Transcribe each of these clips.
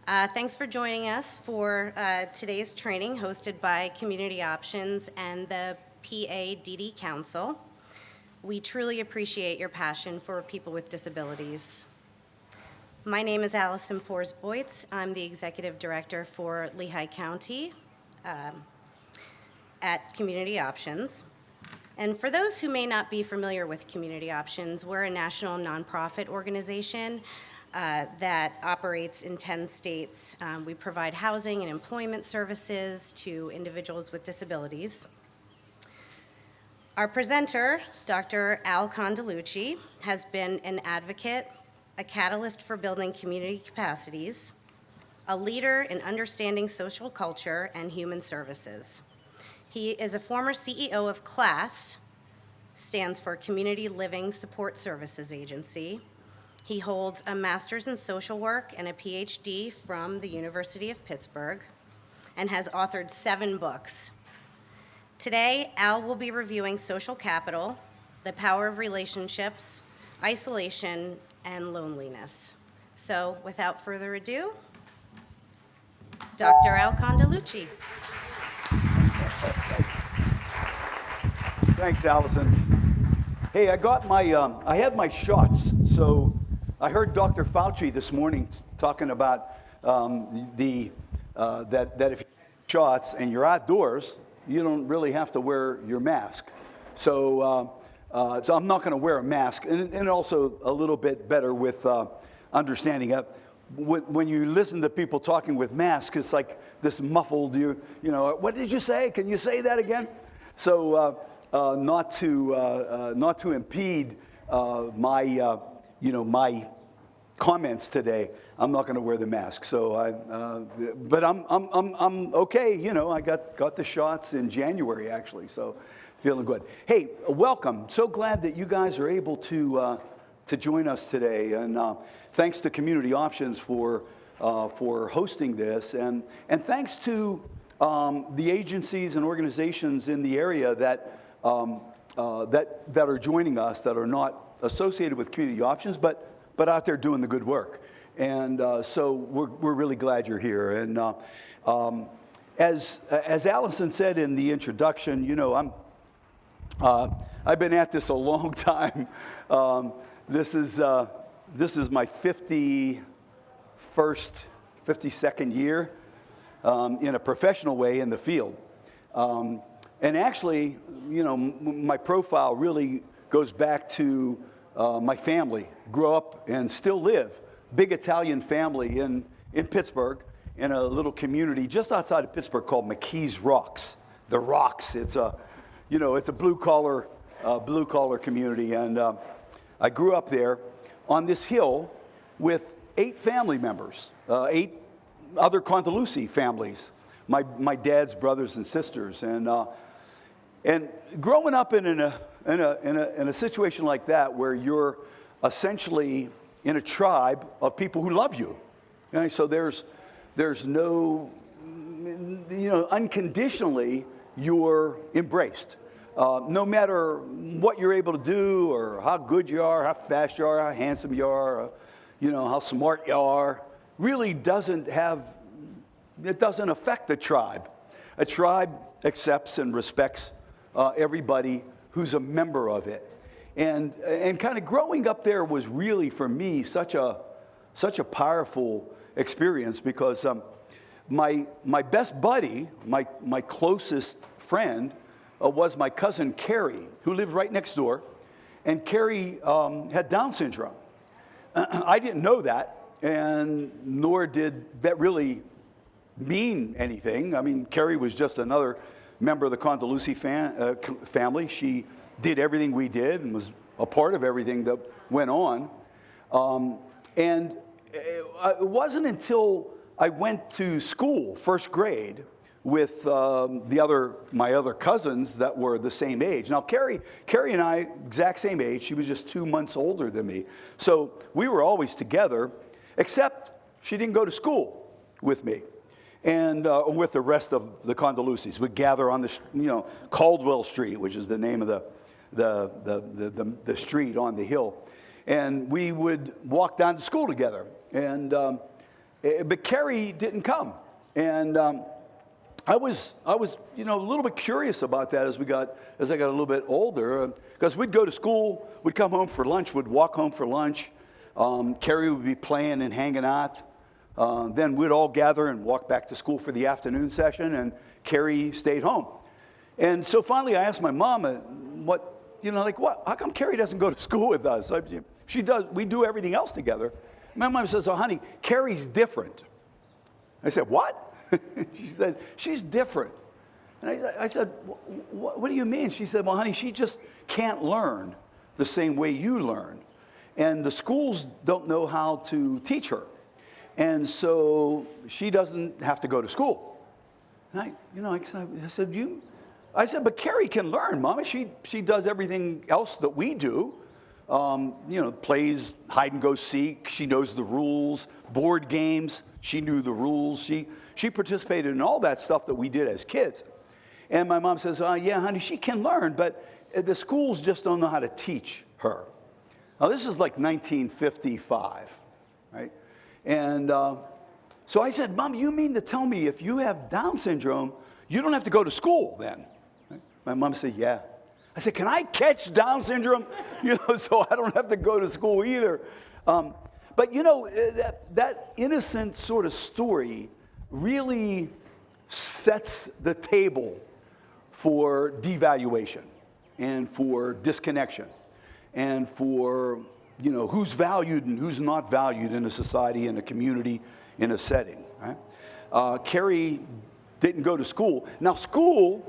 Thanks for joining us for today's training hosted by Community Options and the PADD Council. We truly appreciate your passion for people with disabilities. My name is Allison Pors-Boytz. I'm the Executive Director for Lehigh County at Community Options. And for those who may not be familiar with Community Options, we're a national nonprofit organization that operates in 10 states. We provide housing and employment services to individuals with disabilities. Our presenter, Dr. Al Condalucci, has been an advocate, a catalyst for building community capacities, a leader in understanding social culture and human services. He is a former CEO of CLASS, stands for Community Living Support Services Agency. He holds a master's in social work and a PhD from the University of Pittsburgh and has authored 7 books. Today, Al will be reviewing social capital, the power of relationships, isolation, and loneliness. So without further ado, Dr. Al Condalucci. Thanks, Allison. Hey, I had my shots, so I heard Dr. Fauci this morning talking about that if you get shots and you're outdoors, you don't really have to wear your mask. So I'm not going to wear a mask, and also a little bit better with understanding it. When you listen to people talking with masks, it's like this muffled. You know, what did you say? Can you say that again? So not to impede my my comments today, I'm not going to wear the mask. So but I'm okay. You know, I got the shots in January actually, so feeling good. Hey, welcome. So glad that you guys are able to join us today, and thanks to Community Options for hosting this, and thanks to the agencies and organizations in the area that are joining us that are not associated with Community Options, but out there doing the good work. And so we're really glad you're here. And as Allison said in the introduction, you know, I've been at this a long time. This is my 52nd year in a professional way in the field. And actually, you know, my profile really goes back to my family. Grew up and still live, big Italian family in Pittsburgh, in a little community just outside of Pittsburgh called McKees Rocks. The Rocks. It's a blue collar community, and I grew up there on this hill with 8 family members, 8 other Condalucci families, my dad's brothers and sisters, and growing up in a situation like that where you're essentially in a tribe of people who love you, okay? So there's no, you know, unconditionally you're embraced. No matter what you're able to do or how good you are, how fast you are, how handsome you are, you know, how smart you are, really doesn't affect the tribe. A tribe accepts and respects everybody who's a member of it. And kind of growing up there was really, for me, such a powerful experience, because my best buddy, my closest friend, was my cousin Carrie, who lived right next door. And Carrie had Down syndrome. I didn't know that, and nor did that really mean anything. I mean, Carrie was just another member of the Condalucci family. She did everything we did and was a part of everything that went on. And it wasn't until I went to school, first grade, with my other cousins that were the same age. Now, Carrie and I, exact same age. She was just 2 months older than me. So we were always together, except she didn't go to school with me. And with the rest of the Condaluccis. We'd gather on the, Caldwell Street, which is the name of the street on the hill. And we would walk down to school together. And But Carrie didn't come. And I was, a little bit curious about that as I got a little bit older, because we'd go to school, we'd come home for lunch, we'd walk home for lunch. Carrie would be playing and hanging out. Then we'd all gather and walk back to school for the afternoon session, and Carrie stayed home. And so finally I asked my mom, how come Carrie doesn't go to school with us? She does, we do everything else together. My mom says, "Oh, honey, Carrie's different." I said, "What?" She said, "She's different." And I said, what do you mean? She said, "Well, honey, she just can't learn the same way you learn. And the schools don't know how to teach her. And so she doesn't have to go to school." And I said, "But Carrie can learn, Mama. She does everything else that we do. Plays hide and go seek. She knows the rules. Board games, she knew the rules. She participated in all that stuff that we did as kids." And my mom says, "Yeah, honey, she can learn, but the schools just don't know how to teach her." Now, this is like 1955, right? And so I said, "Mom, you mean to tell me if you have Down syndrome, you don't have to go to school then?" Right? My mom said, "Yeah." I said, "Can I catch Down syndrome, so I don't have to go to school either?" But that innocent sort of story really sets the table for devaluation and for disconnection and for who's valued and who's not valued in a society, in a community, in a setting. Right? Carrie didn't go to school. Now, school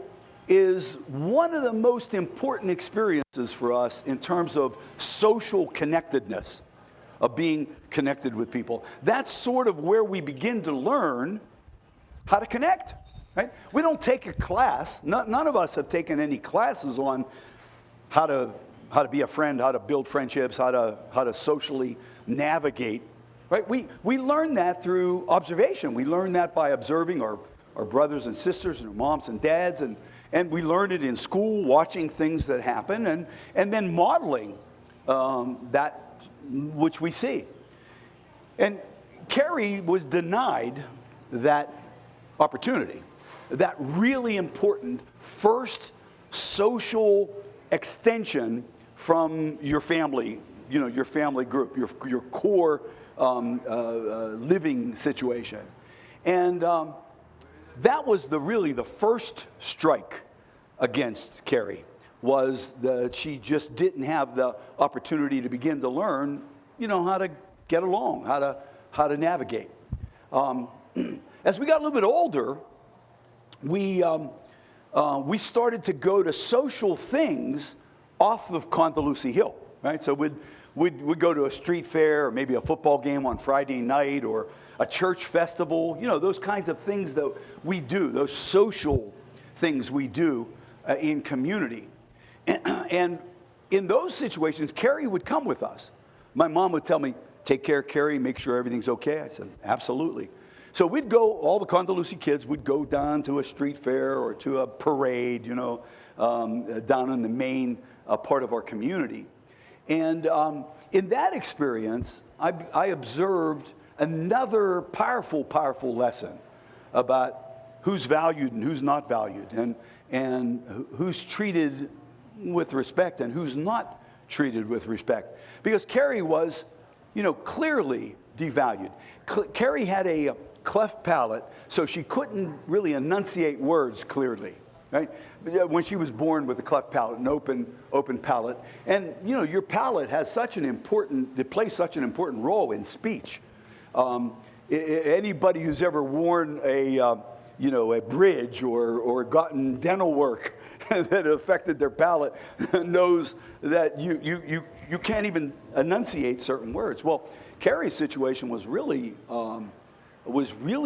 is one of the most important experiences for us in terms of social connectedness, of being connected with people. That's sort of where we begin to learn how to connect. Right? We don't take a class. None of us have taken any classes on how to be a friend, how to build friendships, how to socially navigate. Right? We learn that through observation. We learn that by observing our brothers and sisters and our moms and dads, and we learn it in school, watching things that happen, and then modeling that which we see. And Carrie was denied that opportunity, that really important first social extension from your family, your family group, your core living situation. And that was really the first strike against Carrie, was that she just didn't have the opportunity to begin to learn, how to get along, how to navigate. As we got a little bit older, we started to go to social things off of Condalucy Hill, right? So we'd go to a street fair, or maybe a football game on Friday night, or a church festival, those kinds of things that we do, those social things we do in community. And in those situations, Carrie would come with us. My mom would tell me, "Take care, Carrie, make sure everything's okay." I said, "Absolutely." So we'd go, all the Condalucy kids would go down to a street fair or to a parade, down in the main part of our community. And in that experience, I observed another powerful lesson about who's valued and who's not valued, and who's treated with respect and who's not treated with respect. Because Carrie was, clearly devalued. Carrie had a cleft palate, so she couldn't really enunciate words clearly, right? When she was born with a cleft palate, an open palate. And, your palate has it plays such an important role in speech. Anybody who's ever worn a bridge or gotten dental work that affected their palate knows that you can't even enunciate certain words. Well, Carrie's situation was really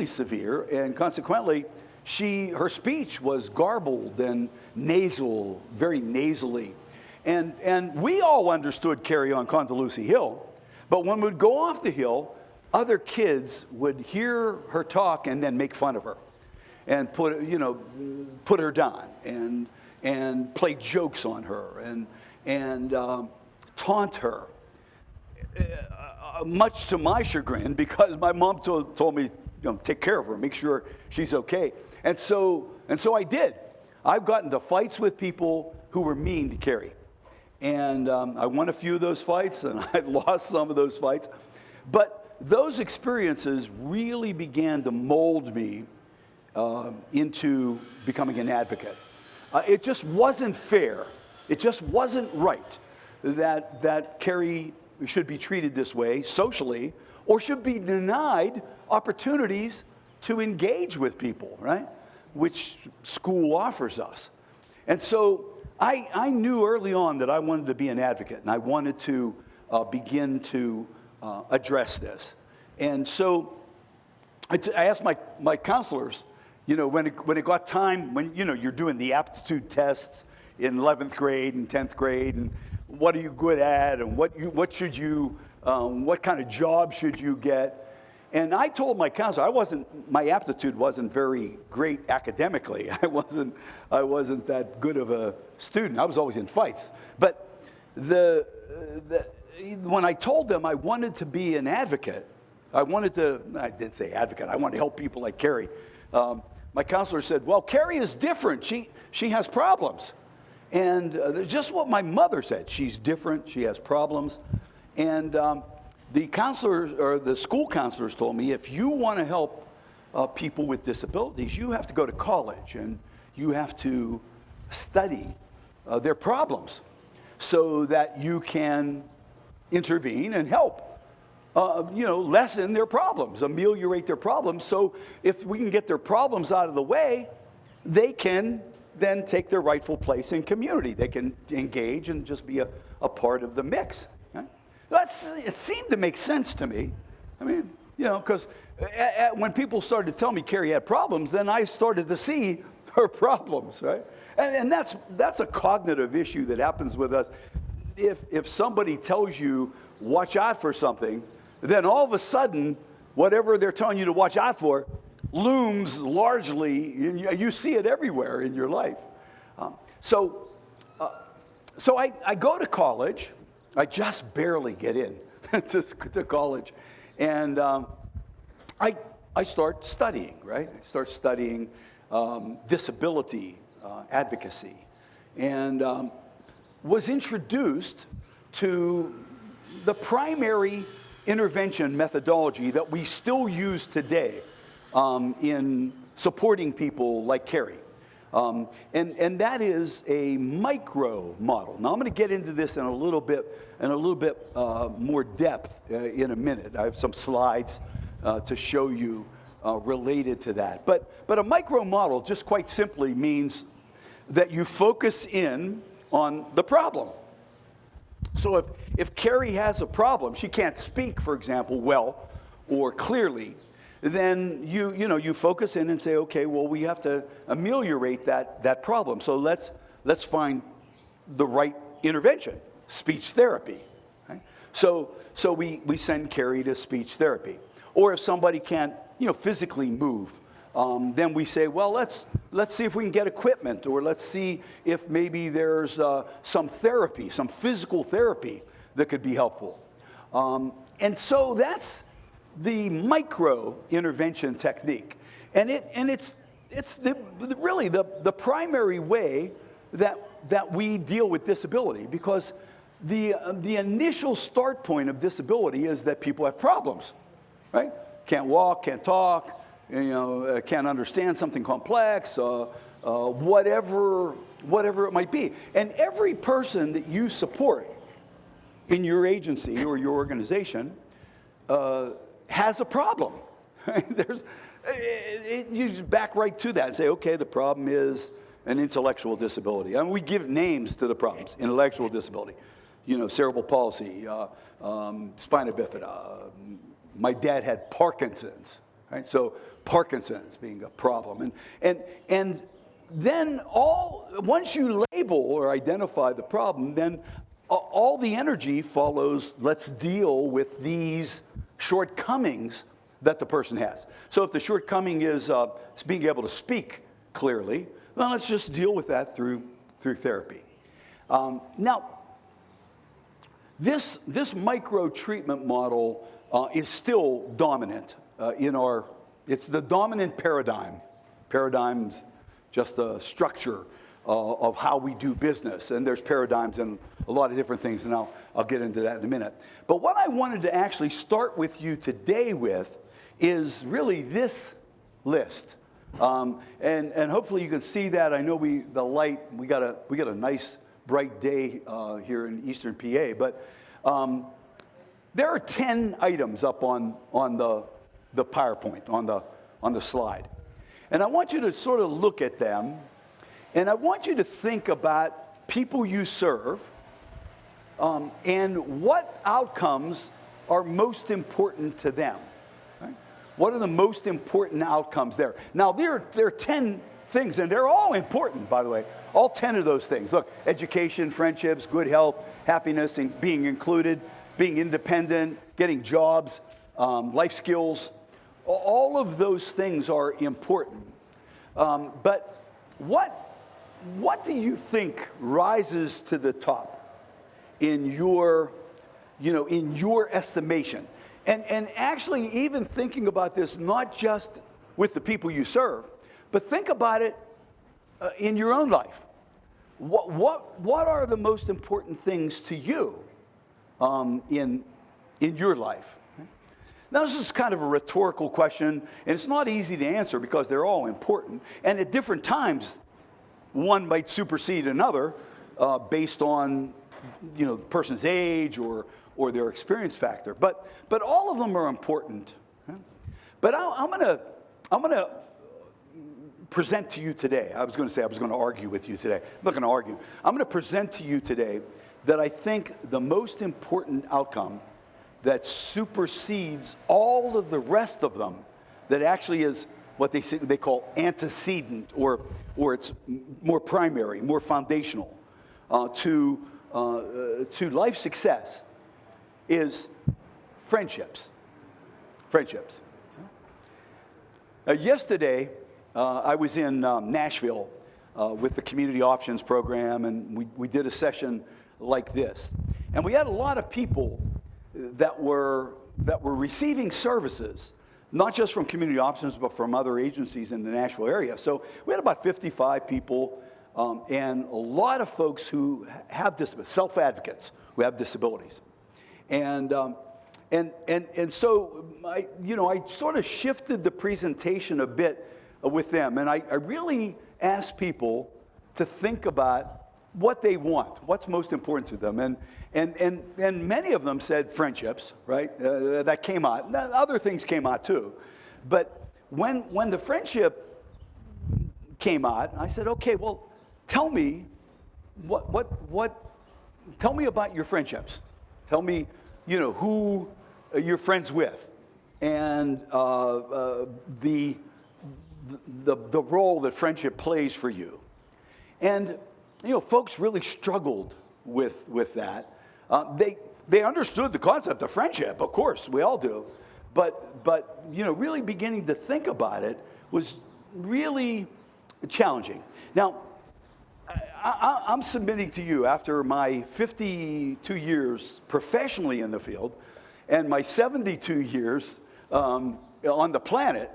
severe, and consequently, her speech was garbled and nasal, very nasally. And we all understood Carrie on Condalucy Hill, but when we'd go off the hill, other kids would hear her talk and then make fun of her and put her down and play jokes on her and taunt her. much to my chagrin, because my mom told me, take care of her, make sure she's okay. And so I did. I've gotten into fights with people who were mean to Carrie. And I won a few of those fights, and I lost some of those fights. But those experiences really began to mold me into becoming an advocate. It just wasn't fair. It just wasn't right that Carrie should be treated this way socially, or should be denied opportunities to engage with people, right? Which school offers us. And so I knew early on that I wanted to be an advocate, and I wanted to begin to address this. And so I asked my counselors, when it got time, when you're doing the aptitude tests in 11th grade and 10th grade, and what are you good at, and what kind of job should you get? And I told my counselor my aptitude wasn't very great academically. I wasn't that good of a student. I was always in fights. But when I told them I wanted to be an advocate, I didn't say advocate, I wanted to help people like Carrie. My counselor said, well, Carrie is different. She has problems. And just what my mother said, she's different, she has problems. And the counselors, or the school counselors, told me, if you want to help people with disabilities, you have to go to college and you have to study their problems so that you can intervene and help lessen their problems, ameliorate their problems. So if we can get their problems out of the way, they can then take their rightful place in community. They can engage and just be a part of the mix. Right? It seemed to make sense to me. I mean, because when people started to tell me Carrie had problems, then I started to see her problems, right? And that's a cognitive issue that happens with us. If somebody tells you, watch out for something, then all of a sudden, whatever they're telling you to watch out for looms largely, you see it everywhere in your life. So I go to college. I just barely get in to college. And I start studying, right? I start studying disability advocacy, and was introduced to the primary intervention methodology that we still use today in supporting people like Carrie. And that is a micro model. Now I'm going to get into this in a little bit more depth in a minute. I have some slides to show you related to that. But a micro model just quite simply means that you focus in on the problem. So if Carrie has a problem, she can't speak, for example, well or clearly, then you focus in and say, okay, well, we have to ameliorate that problem. So let's find the right intervention, speech therapy. Right? So we send Carrie to speech therapy. Or if somebody can't physically move, then we say, well, let's see if we can get equipment, or let's see if maybe there's some therapy, some physical therapy that could be helpful. And so that's the micro intervention technique, and it's really the primary way that we deal with disability, because the initial start point of disability is that people have problems, right? Can't walk, can't talk, can't understand something complex, whatever it might be. And every person that you support in your agency or your organization has a problem. Right? You just back right to that and say, okay, the problem is an intellectual disability. And we give names to the problems: intellectual disability, cerebral palsy, spina bifida. My dad had Parkinson's, right? So Parkinson's being a problem. And then once you label or identify the problem, then all the energy follows, let's deal with these shortcomings that the person has. So if the shortcoming is being able to speak clearly, then let's just deal with that through therapy. Now, this micro-treatment model is still dominant it's the dominant paradigm. Paradigm's just a structure of how we do business, and there's paradigms in a lot of different things, and I'll get into that in a minute. But what I wanted to actually start with you today with is really this list. And hopefully you can see that. I know we got a nice bright day here in Eastern PA, but there are 10 items up on the PowerPoint, on the slide. And I want you to sort of look at them, and I want you to think about people you serve and what outcomes are most important to them. Right? What are the most important outcomes there? Now, there are 10 things, and they're all important, by the way. All 10 of those things. Look, education, friendships, good health, happiness, and being included, being independent, getting jobs, life skills. All of those things are important. But what do you think rises to the top in your estimation? And actually even thinking about this, not just with the people you serve, but think about it in your own life. What are the most important things to you in your life? Now, this is kind of a rhetorical question, and it's not easy to answer because they're all important. And at different times, one might supersede another based on, the person's age or their experience factor. But all of them are important. But I'm gonna present to you today. I was going to say I was going to argue with you today. I'm not going to argue. I'm going to present to you today that I think the most important outcome that supersedes all of the rest of them, that actually is what they call antecedent, or it's more primary, more foundational to life success, is friendships. Friendships. Yesterday, I was in Nashville with the Community Options Program, and we did a session like this. And we had a lot of people that were receiving services, not just from Community Options, but from other agencies in the Nashville area. So we had about 55 people, and a lot of folks who have disabilities, self-advocates who have disabilities. And so I sort of shifted the presentation a bit with them, and I really asked people to think about what they want, what's most important to them. And many of them said friendships, right? That came out. Other things came out too. But when the friendship came out, I said, okay, well, tell me tell me about your friendships. Tell me, who you're friends with, and the role that friendship plays for you. And folks really struggled with that. They understood the concept of friendship, of course, we all do. But really beginning to think about it was really challenging. Now, I'm submitting to you, after my 52 years professionally in the field and my 72 years on the planet,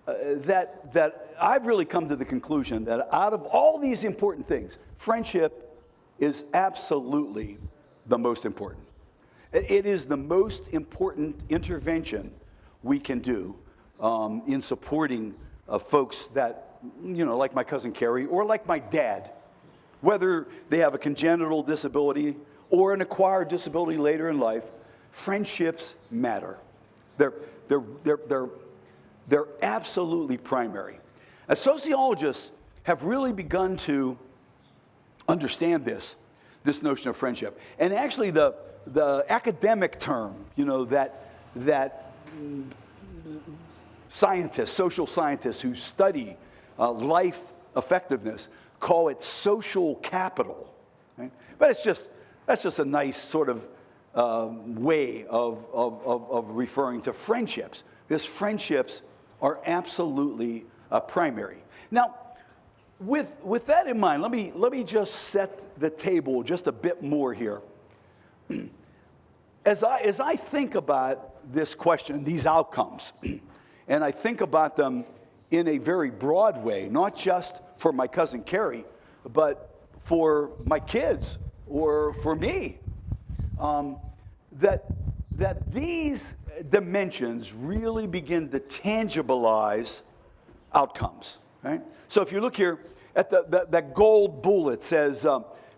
that I've really come to the conclusion that out of all these important things, friendship is absolutely the most important. It is the most important intervention we can do in supporting folks that, like my cousin Carrie, or like my dad, whether they have a congenital disability or an acquired disability later in life. Friendships matter. They're absolutely primary. As sociologists have really begun to understand this notion of friendship. And actually the academic term, that scientists, social scientists who study life effectiveness call it social capital. Right? But that's just a nice sort of way of referring to friendships, because friendships are absolutely primary. Now, with that in mind, let me just set the table just a bit more here. as I think about this question, these outcomes, and I think about them in a very broad way, not just for my cousin Carrie, but for my kids or for me, that these dimensions really begin to tangibilize outcomes, right? So if you look here at that gold bullet says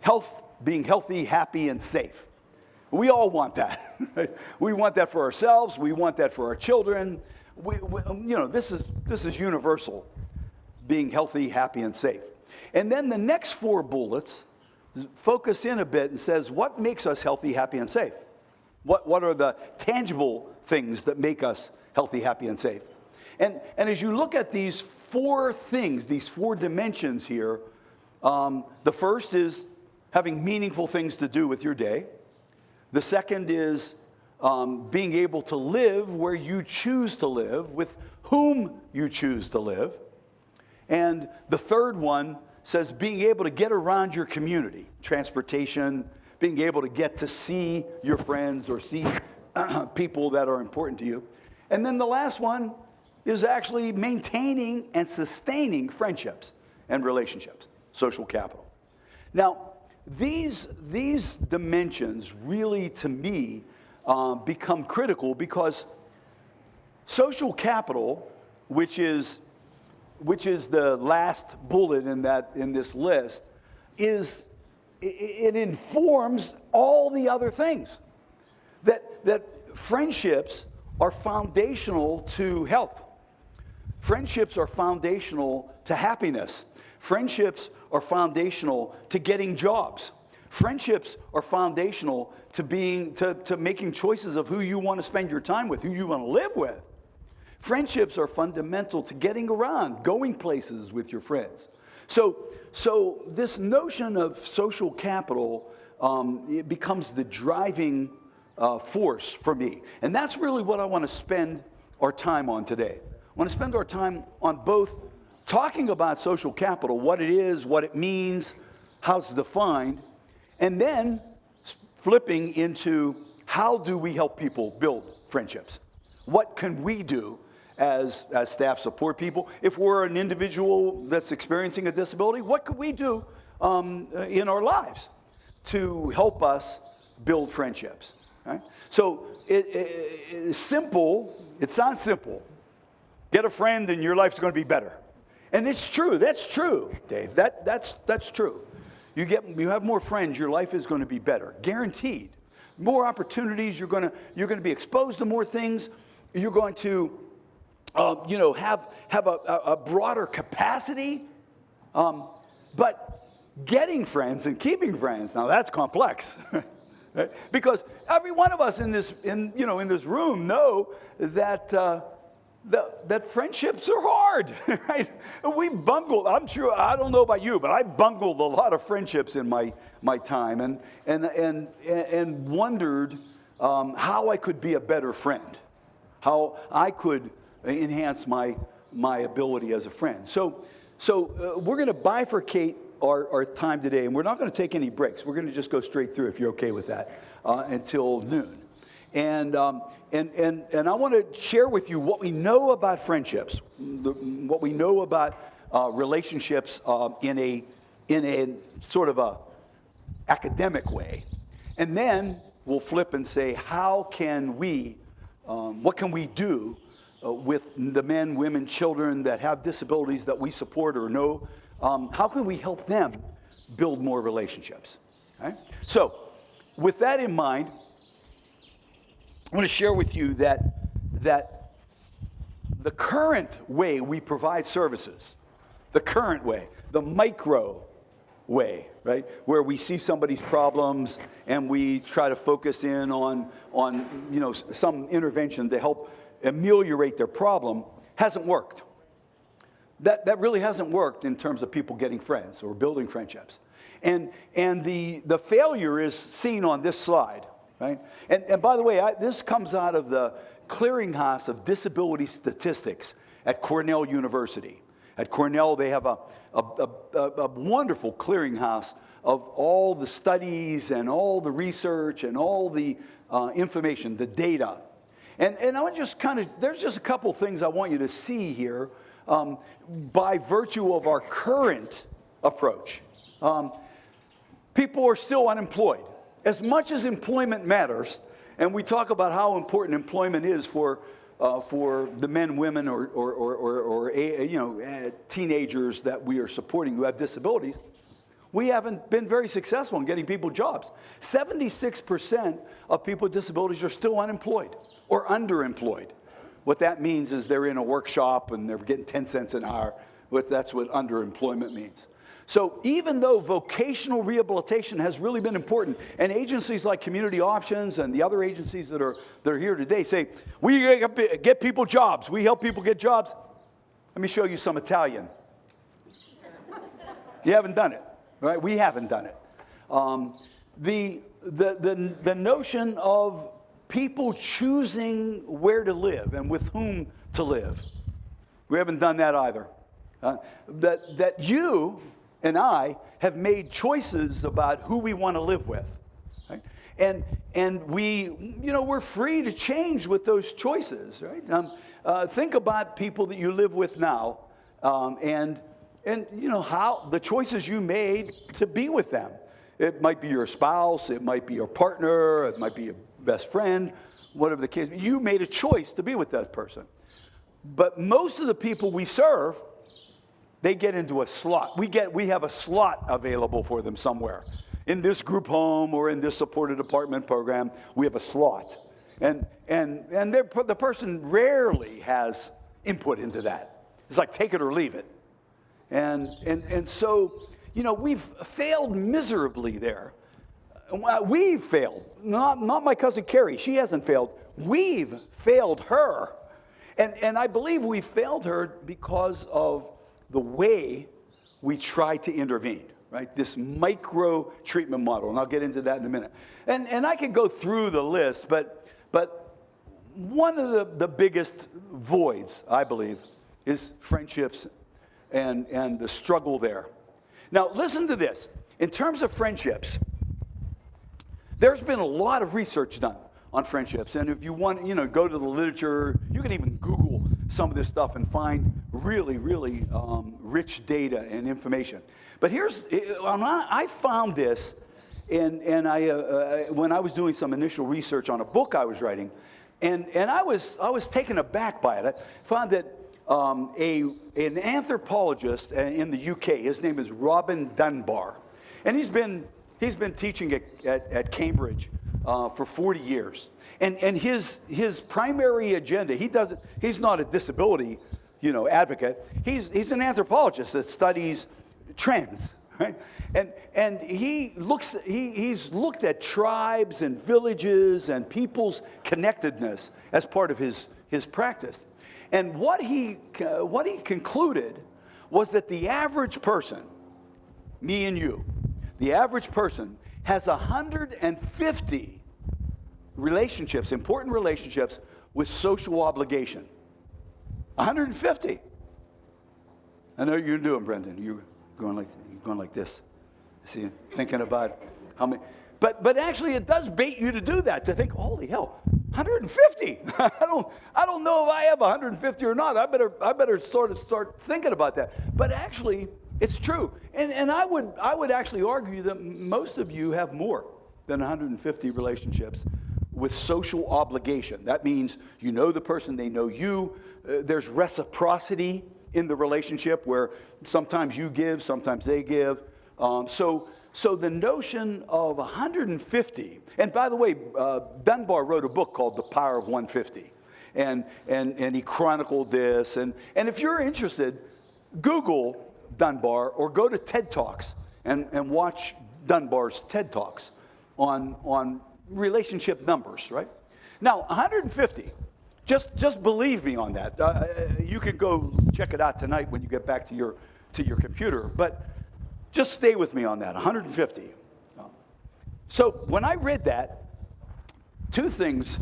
health, being healthy, happy, and safe. We all want that. Right? We want that for ourselves. We want that for our children. This is universal, being healthy, happy, and safe. And then the next 4 bullets focus in a bit and says, what makes us healthy, happy, and safe? What are the tangible things that make us healthy, happy, and safe? And as you look at these 4 things, these 4 dimensions here, the first is having meaningful things to do with your day. The second is being able to live where you choose to live, with whom you choose to live. And the third one says being able to get around your community, transportation, being able to get to see your friends or see people that are important to you. And then the last one is actually maintaining and sustaining friendships and relationships, social capital. Now, these dimensions really, to me, become critical because social capital, which is the last bullet in this list, it informs all the other things. That friendships are foundational to health. Friendships are foundational to happiness. Friendships are foundational to getting jobs. Friendships are foundational to making choices of who you want to spend your time with, who you want to live with. Friendships are fundamental to getting around, going places with your friends. So this notion of social capital, it becomes the driving force for me. And that's really what I want to spend our time on today. I want to spend our time on both talking about social capital, what it is, what it means, how it's defined, and then flipping into how do we help people build friendships? What can we do as staff support people? If we're an individual that's experiencing a disability, what could we do in our lives to help us build friendships? Right? So it's simple. It sounds simple. Get a friend and your life's going to be better. And it's true. That's true, Dave. That's true. You have more friends, your life is going to be better, guaranteed. More opportunities. You're going to be exposed to more things. You're going to have a broader capacity. But getting friends and keeping friends, now that's complex. Right? Because every one of us in this room know that friendships are hard, right? We bungled. I'm sure. I don't know about you, but I bungled a lot of friendships in my time, and wondered how I could be a better friend, how I could enhance my ability as a friend. So we're going to bifurcate our time today, and we're not going to take any breaks. We're going to just go straight through, if you're okay with that, until noon. And I want to share with you what we know about friendships, what we know about relationships in a sort of a academic way, and then we'll flip and say, how can we, what can we do with the men, women, children that have disabilities that we support or know? How can we help them build more relationships? Okay? So, with that in mind, I want to share with you that the current way we provide services, the current way, the micro way, right, where we see somebody's problems and we try to focus in on some intervention to help ameliorate their problem, hasn't worked. That really hasn't worked in terms of people getting friends or building friendships. And the failure is seen on this slide. Right? And by the way, this comes out of the Clearinghouse of Disability Statistics at Cornell University. At Cornell, they have a wonderful clearinghouse of all the studies and all the research and all the information, the data. And I want to just there's just a couple things I want you to see here by virtue of our current approach. People are still unemployed. As much as employment matters, and we talk about how important employment is for the men, women, or teenagers that we are supporting who have disabilities, we haven't been very successful in getting people jobs. 76% of people with disabilities are still unemployed or underemployed. What that means is they're in a workshop and they're getting 10 cents an hour. That's what underemployment means. So even though vocational rehabilitation has really been important, and agencies like Community Options and the other agencies that are here today say, we get people jobs, we help people get jobs. Let me show you some Italian. You haven't done it, right? We haven't done it. The notion of people choosing where to live and with whom to live, we haven't done that either. That you and I have made choices about who we want to live with, right? And we're free to change with those choices, right? Think about people that you live with now, and how the choices you made to be with them. It might be your spouse, it might be your partner, it might be your best friend, whatever the case. You made a choice to be with that person. But most of the people we serve, they get into a slot. We have a slot available for them somewhere. In this group home or in this supported apartment program, we have a slot. And the person rarely has input into that. It's like take it or leave it. And so, we've failed miserably there. We've failed. Not my cousin Carrie. She hasn't failed. We've failed her. And I believe we failed her because of the way we try to intervene, right? This micro treatment model, and I'll get into that in a minute. And I could go through the list, but one of the biggest voids, I believe, is friendships and the struggle there. Now, listen to this. In terms of friendships, there's been a lot of research done on friendships. And if you want, go to the literature, you can even Google some of this stuff and find really, really rich data and information. But I found this, and when I was doing some initial research on a book I was writing, and I was taken aback by it. I found that an anthropologist in the UK, his name is Robin Dunbar, and he's been teaching at Cambridge for 40 years. And his primary agenda, he's not a disability, advocate. He's an anthropologist that studies trends, right? And he's looked at tribes and villages and people's connectedness as part of his practice. And what he concluded was that the average person, me and you, the average person has 150 relationships, important relationships with social obligation. 150. I know you're doing, Brendan. You're going like this. See, thinking about how many. But actually, it does bait you to do that, to think, holy hell, 150. I don't know if I have 150 or not. I better sort of start thinking about that. But actually, it's true. And I would actually argue that most of you have more than 150 relationships with social obligation. That means you know the person, they know you. There's reciprocity in the relationship where sometimes you give, sometimes they give. So the notion of 150, and by the way, Dunbar wrote a book called The Power of 150. And he chronicled this. And if you're interested, Google Dunbar or go to TED Talks and watch Dunbar's TED Talks on relationship numbers, right? Now, 150, just believe me on that. You can go check it out tonight when you get back to your computer, but just stay with me on that, 150. So when I read that, two things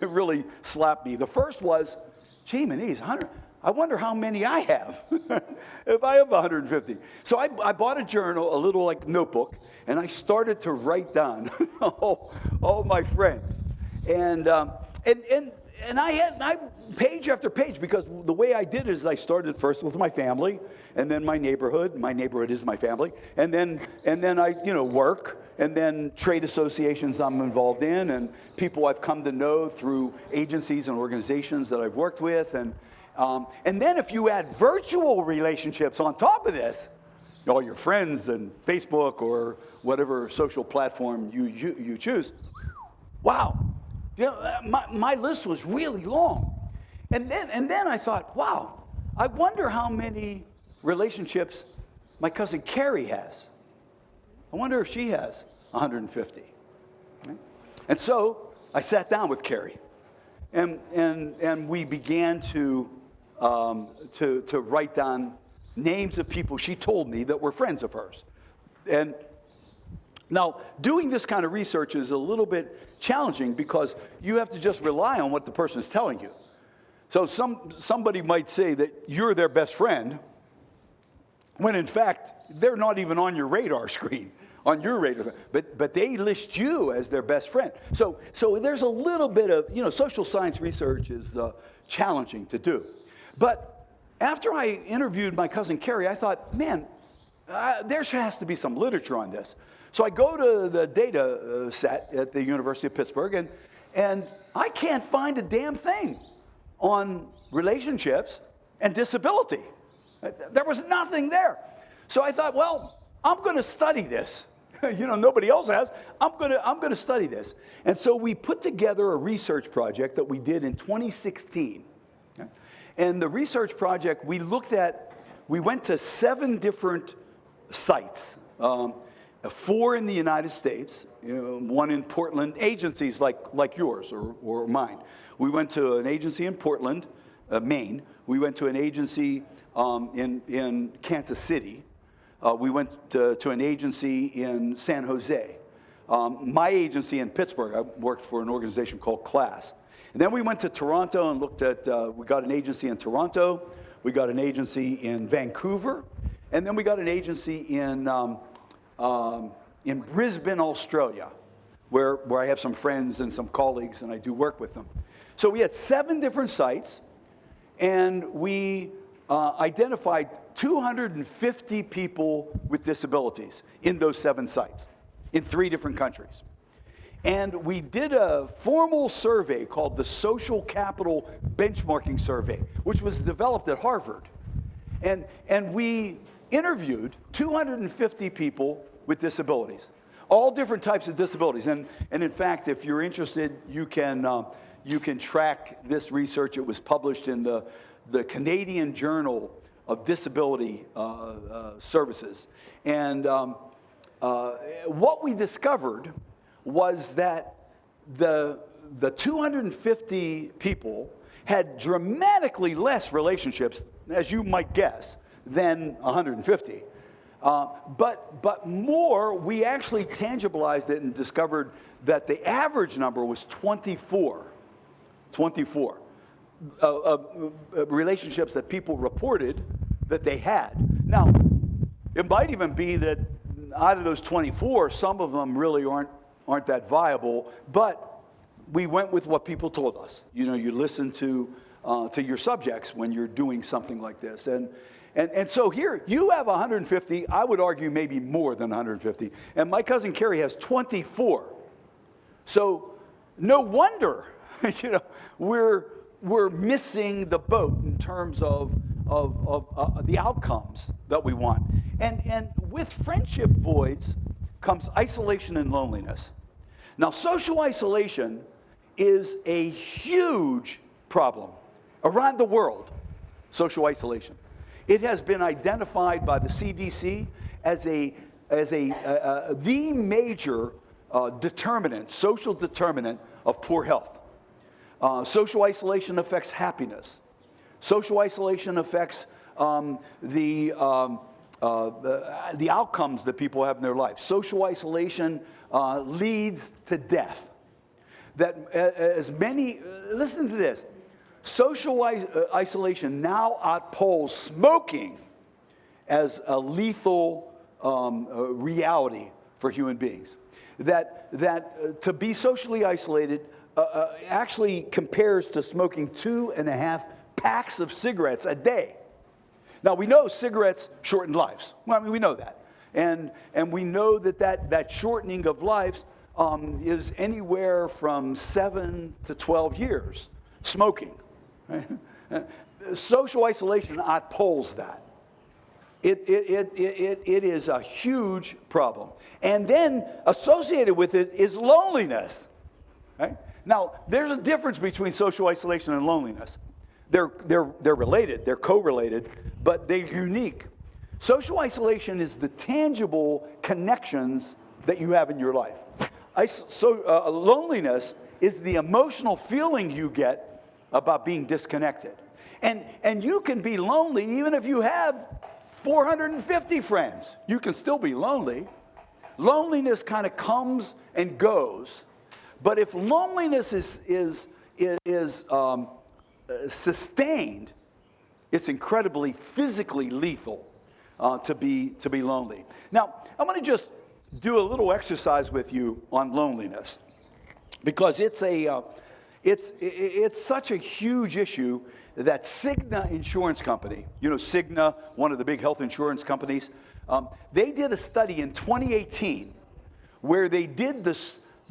really slapped me. The first was, gee, Manise, I wonder how many I have, if I have 150. So I bought a journal, a little like notebook, and I started to write down all my friends. And I page after page, because the way I did it is I started first with my family, and then my neighborhood. My neighborhood is my family, and then I work, and then trade associations I'm involved in, and people I've come to know through agencies and organizations that I've worked with, and then if you add virtual relationships on top of this, all your friends and Facebook or whatever social platform you choose, wow. My list was really long. And then I thought, wow, I wonder how many relationships my cousin Carrie has. I wonder if she has 150. Right? And so I sat down with Carrie, and we began to write down names of people she told me that were friends of hers. And now, doing this kind of research is a little bit challenging because you have to just rely on what the person is telling you. So somebody might say that you're their best friend, when in fact, they're not even on your radar screen, on your radar, but they list you as their best friend. So there's a little bit of, social science research is challenging to do. But after I interviewed my cousin Carrie, I thought, man, there has to be some literature on this. So I go to the data set at the University of Pittsburgh, and I can't find a damn thing on relationships and disability. There was nothing there. So I thought, well, I'm going to study this. Nobody else has. I'm going to study this. And so we put together a research project that we did in 2016. Okay? And the research project, we went to 7 different sites. 4 in the United States, 1 in Portland, agencies like yours or mine. We went to an agency in Portland, Maine. We went to an agency in Kansas City. We went to an agency in San Jose. My agency in Pittsburgh, I worked for an organization called CLASS. And then we went to Toronto and looked at, we got an agency in Toronto. We got an agency in Vancouver. And then we got an agency in Brisbane, Australia, where I have some friends and some colleagues, and I do work with them. So we had 7 different sites, and we identified 250 people with disabilities in those 7 sites in 3 different countries. And we did a formal survey called the Social Capital Benchmarking Survey, which was developed at Harvard. And we interviewed 250 people with disabilities, all different types of disabilities. And in fact, if you're interested, you can track this research. It was published in the Canadian Journal of Disability Services. And what we discovered was that the 250 people had dramatically less relationships, as you might guess, than 150. But more, we actually tangibilized it and discovered that the average number was 24 relationships that people reported that they had. Now, it might even be that out of those 24, some of them really aren't that viable, but we went with what people told us. You listen to your subjects when you're doing something like this. And so here, you have 150, I would argue maybe more than 150, and my cousin Carrie has 24. So no wonder, we're missing the boat in terms of the outcomes that we want. And with friendship voids comes isolation and loneliness. Now, social isolation is a huge problem around the world, social isolation. It has been identified by the CDC as the major determinant, social determinant of poor health. Social isolation affects happiness. Social isolation affects the outcomes that people have in their life. Social isolation leads to death. Listen to this, social isolation now outpolls smoking as a lethal reality for human beings. That to be socially isolated actually compares to smoking 2.5 packs of cigarettes a day. Now, we know cigarettes shorten lives. Well, I mean, we know that. And we know that shortening of lives is anywhere from 7 to 12 years, smoking. Right? Social isolation outpolls that. It is a huge problem. And then associated with it is loneliness. Right? Now, there's a difference between social isolation and loneliness. They're related, they're correlated, but they're unique. Social isolation is the tangible connections that you have in your life. Loneliness is the emotional feeling you get about being disconnected. And you can be lonely even if you have 450 friends. You can still be lonely. Loneliness kind of comes and goes. But if loneliness is sustained, it's incredibly physically lethal to be lonely. Now, I want to just do a little exercise with you on loneliness, because it's such a huge issue that Cigna Insurance Company, you know Cigna, one of the big health insurance companies, they did a study in 2018 where they did the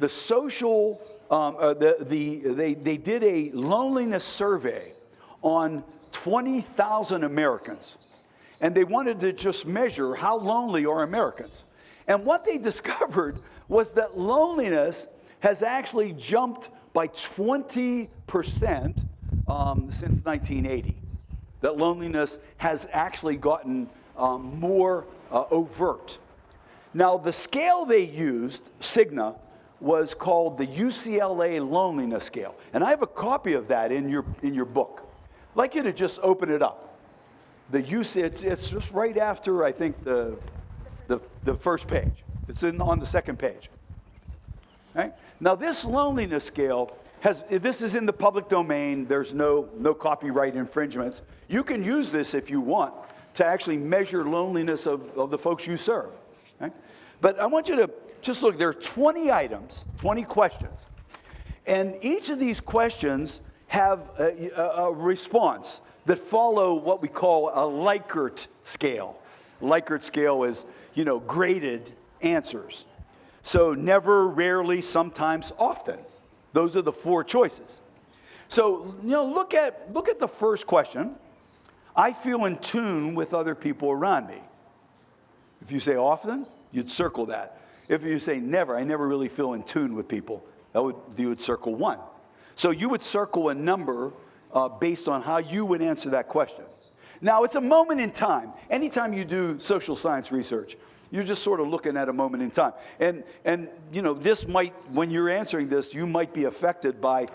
social, they did a loneliness survey on 20,000 Americans. And they wanted to just measure how lonely are Americans. And what they discovered was that loneliness has actually jumped by 20% since 1980. That loneliness has actually gotten more overt. Now, the scale they used, Cigna, was called the UCLA Loneliness Scale. And I have a copy of that in your book. I'd like you to just open it up. It's just right after, I think, the first page. It's on the second page. Right? Now, this loneliness scale this is in the public domain. There's no copyright infringements. You can use this if you want to actually measure loneliness of the folks you serve. Right? But I want you to just look. There are 20 items, 20 questions. And each of these questions have a response that follow what we call a Likert Scale. Likert Scale is, graded answers. So never, rarely, sometimes, often. Those are the 4 choices. So, look at the first question. I feel in tune with other people around me. If you say often, you'd circle that. If you say never, I never really feel in tune with people, you would circle 1. So you would circle a number based on how you would answer that question. Now, it's a moment in time. Anytime you do social science research, you're just sort of looking at a moment in time. And this might, when you're answering this, you might be affected by,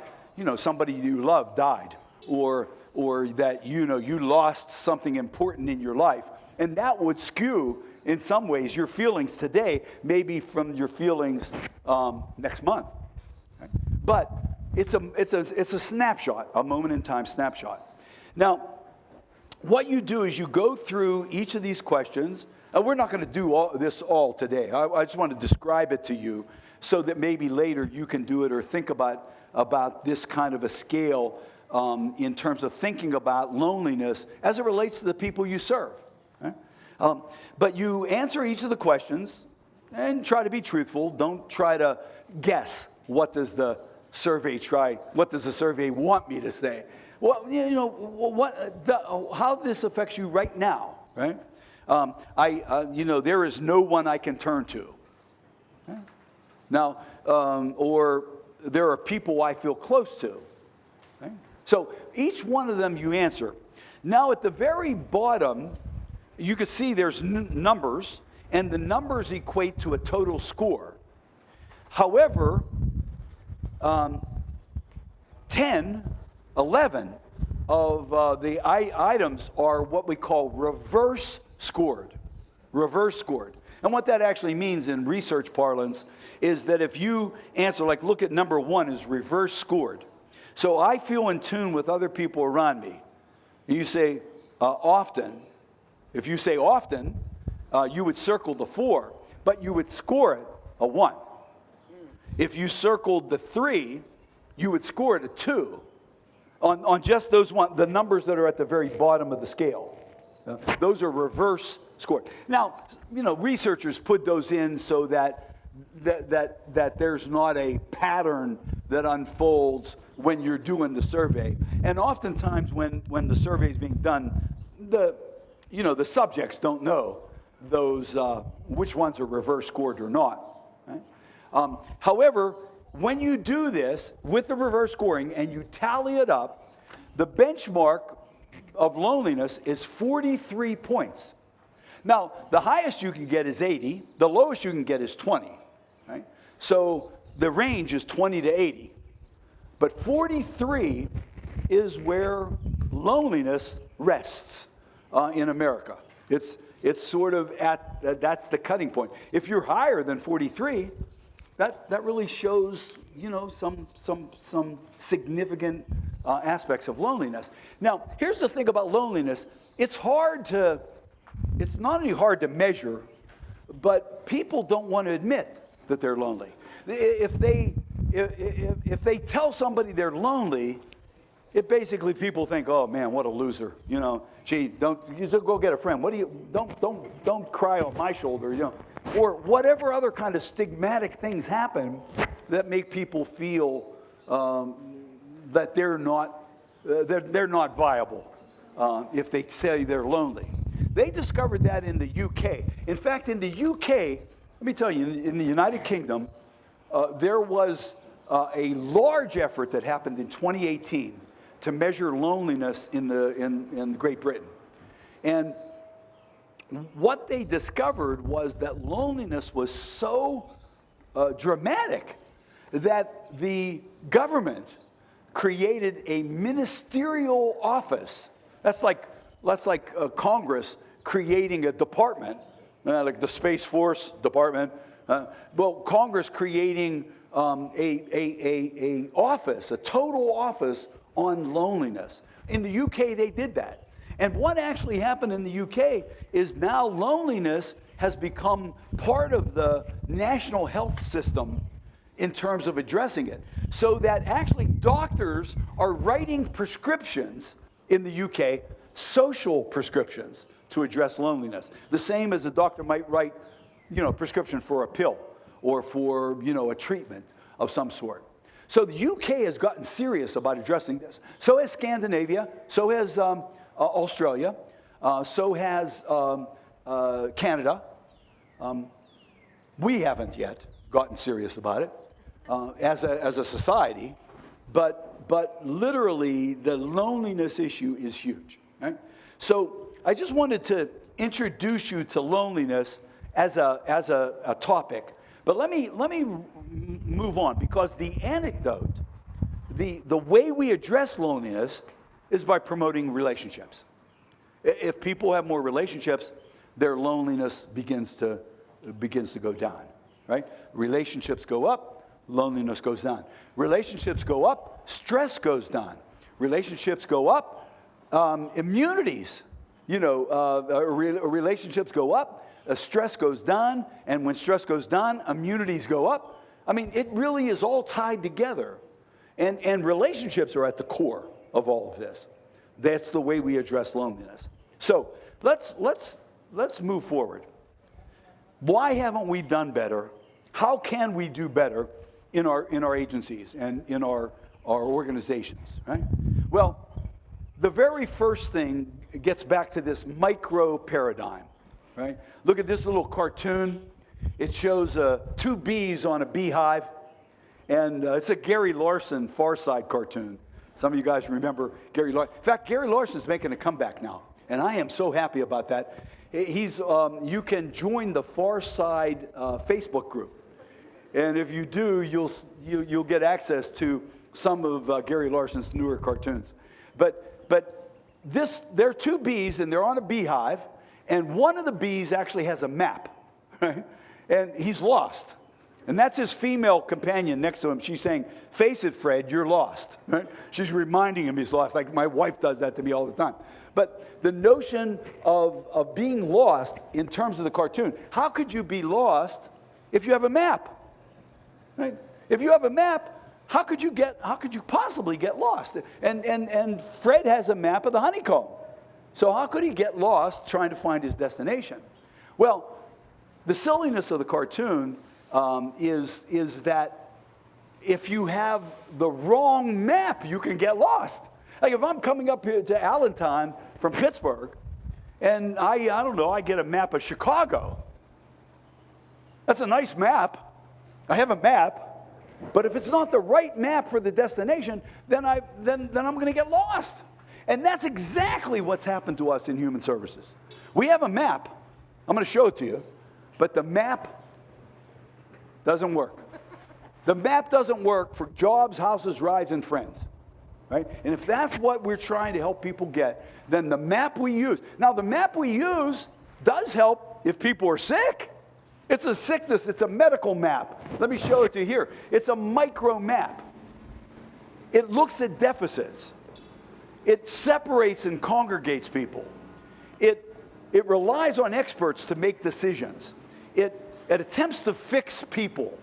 somebody you love died, or that, you lost something important in your life. And that would skew, in some ways, your feelings today, maybe from your feelings next month. Right? But it's a snapshot, a moment in time snapshot. Now, what you do is you go through each of these questions, and we're not going to do this all today. I just want to describe it to you so that maybe later you can do it or think about this kind of a scale in terms of thinking about loneliness as it relates to the people you serve. Right? But you answer each of the questions and try to be truthful. Don't try to guess what does the survey want me to say. Well, how this affects you right now, right? There is no one I can turn to. Right? Now, or there are people I feel close to. Right? So each one of them you answer. Now, at the very bottom, you can see there's numbers, and the numbers equate to a total score. However, 11 of the items are what we call reverse scored. Reverse scored. And what that actually means in research parlance is that if you answer, like look at number 1 is reverse scored. So I feel in tune with other people around me. And you say often. If you say often, you would circle the 4, but you would score it a 1. If you circled the 3, you would score it a 2 on just those the numbers that are at the very bottom of the scale. Those are reverse scored. Now, researchers put those in so that there's not a pattern that unfolds when you're doing the survey. And oftentimes when the survey is being done, the subjects don't know those which ones are reverse scored or not. Right? However, when you do this with the reverse scoring and you tally it up, the benchmark of loneliness is 43 points. Now, the highest you can get is 80. The lowest you can get is 20. Right? So the range is 20 to 80. But 43 is where loneliness rests in America. It's sort of that's the cutting point. If you're higher than 43, that really shows some significant aspects of loneliness. Now, here's the thing about loneliness. It's not only hard to measure, but people don't want to admit that they're lonely. If they tell somebody they're lonely, it basically people think, oh man, what a loser. Gee, you just go get a friend. Don't cry on my shoulder. Or whatever other kind of stigmatic things happen that make people feel that they're not viable if they say they're lonely. They discovered that in the UK. In fact, in the UK, let me tell you, in the United Kingdom, there was a large effort that happened in 2018 to measure loneliness in Great Britain. And what they discovered was that loneliness was so dramatic that the government created a ministerial office. That's like Congress creating a department, like the Space Force Department. Congress creating a office, a total office on loneliness. In the UK, they did that. And what actually happened in the UK is now loneliness has become part of the national health system in terms of addressing it. So that actually doctors are writing prescriptions in the UK, social prescriptions to address loneliness. The same as a doctor might write, a prescription for a pill or for, a treatment of some sort. So the UK has gotten serious about addressing this. So has Scandinavia, so has Australia, so has Canada. We haven't yet gotten serious about it as a society, but literally the loneliness issue is huge. Right? So I just wanted to introduce you to loneliness as a topic, but let me move on, because the anecdote, the way we address loneliness is by promoting relationships. If people have more relationships, their loneliness begins to go down, right? Relationships go up, loneliness goes down. Relationships go up, stress goes down. Relationships go up, immunities, relationships go up, stress goes down, and when stress goes down, immunities go up. I mean, it really is all tied together. And relationships are at the core of all of this. That's the way we address loneliness. So let's move forward. Why haven't we done better? How can we do better in our agencies and in our organizations, right? Well, the very first thing gets back to this micro paradigm, right? Look at this little cartoon. It shows two bees on a beehive, and it's a Gary Larson Far Side cartoon. Some of you guys remember Gary Larson. In fact, Gary Larson's making a comeback now, and I am so happy about that. You can join the Far Side Facebook group, and if you do, you'll get access to some of Gary Larson's newer cartoons. But there are two bees, and they're on a beehive, and one of the bees actually has a map, right? And he's lost. And that's his female companion next to him. She's saying, face it, Fred, you're lost. Right? She's reminding him he's lost, like my wife does that to me all the time. But the notion of being lost in terms of the cartoon, how could you be lost if you have a map? Right? If you have a map, how could you possibly get lost? And Fred has a map of the honeycomb. So how could he get lost trying to find his destination? Well, the silliness of the cartoon is that if you have the wrong map, you can get lost. Like if I'm coming up here to Allentown from Pittsburgh, and I don't know, I get a map of Chicago. That's a nice map. I have a map. But if it's not the right map for the destination, then I'm going to get lost. And that's exactly what's happened to us in human services. We have a map. I'm going to show it to you. But the map doesn't work. The map doesn't work for jobs, houses, rides, and friends. Right? And if that's what we're trying to help people get, then the map we use. Now, the map we use does help if people are sick. It's a sickness, it's a medical map. Let me show it to you here. It's a micro map. It looks at deficits. It separates and congregates people. It relies on experts to make decisions. It attempts to fix people.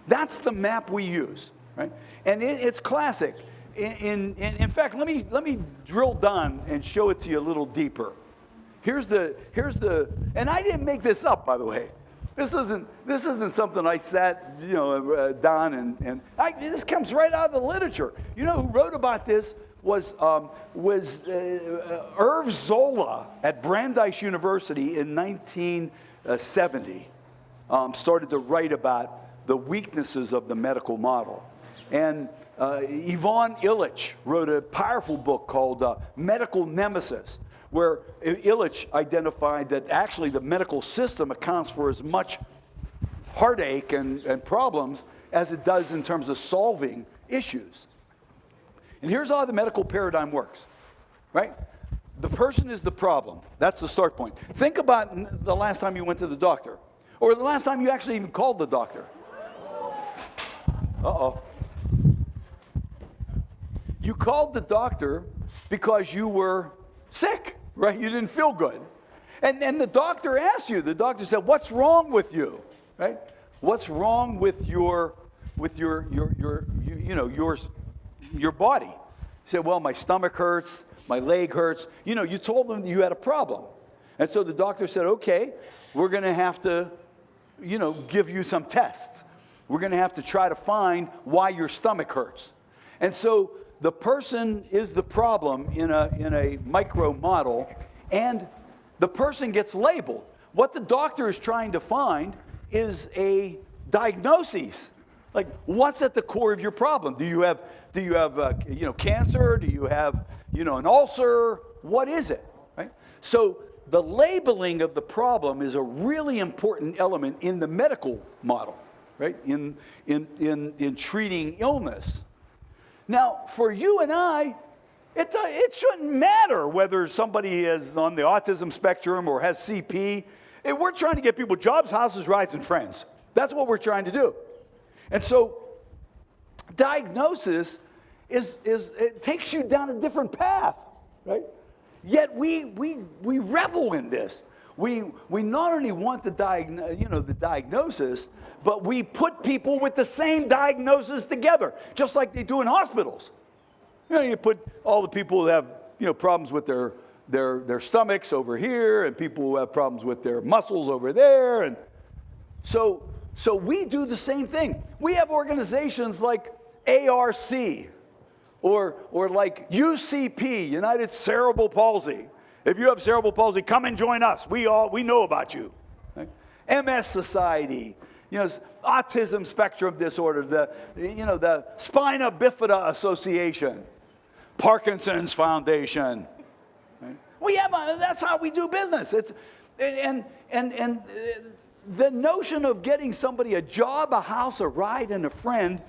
That's the map we use, right? And it's classic. In fact, let me drill down and show it to you a little deeper. Here's the, and I didn't make this up, by the way. This isn't something I sat, down and this comes right out of the literature. You know who wrote about this was Irv Zola at Brandeis University in 1970. Started to write about the weaknesses of the medical model. And Ivan Illich wrote a powerful book called Medical Nemesis, where Illich identified that actually the medical system accounts for as much heartache and problems as it does in terms of solving issues. And here's how the medical paradigm works, right? The person is the problem. That's the start point. Think about the last time you went to the doctor, or the last time you actually even called the doctor. Uh-oh. You called the doctor because you were sick. Right? You didn't feel good. And the doctor asked you, the doctor said, what's wrong with you? Right? What's wrong with your body? He said, well, my stomach hurts, my leg hurts. You told them you had a problem. And so the doctor said, okay, we're going to have to, give you some tests. We're going to have to try to find why your stomach hurts. And so the person is the problem in a micro model, and the person gets labeled. What the doctor is trying to find is a diagnosis. Like, what's at the core of your problem? Do you have cancer? Do you have an ulcer? What is it? Right? So the labeling of the problem is a really important element in the medical model, right? In treating illness. Now, for you and I, it shouldn't matter whether somebody is on the autism spectrum or has CP. We're trying to get people jobs, houses, rides, and friends. That's what we're trying to do. And so diagnosis it takes you down a different path, right? Yet we revel in this. We not only want the diagnosis, but we put people with the same diagnosis together, just like they do in hospitals. You put all the people who have problems with their stomachs over here, and people who have problems with their muscles over there, and so we do the same thing. We have organizations like ARC, or like UCP, United Cerebral Palsy. If you have cerebral palsy, come and join us. We know about you. Right? MS Society, Autism Spectrum Disorder, the Spina Bifida Association, Parkinson's Foundation. Right? That's how we do business. And the notion of getting somebody a job, a house, a ride, and a friend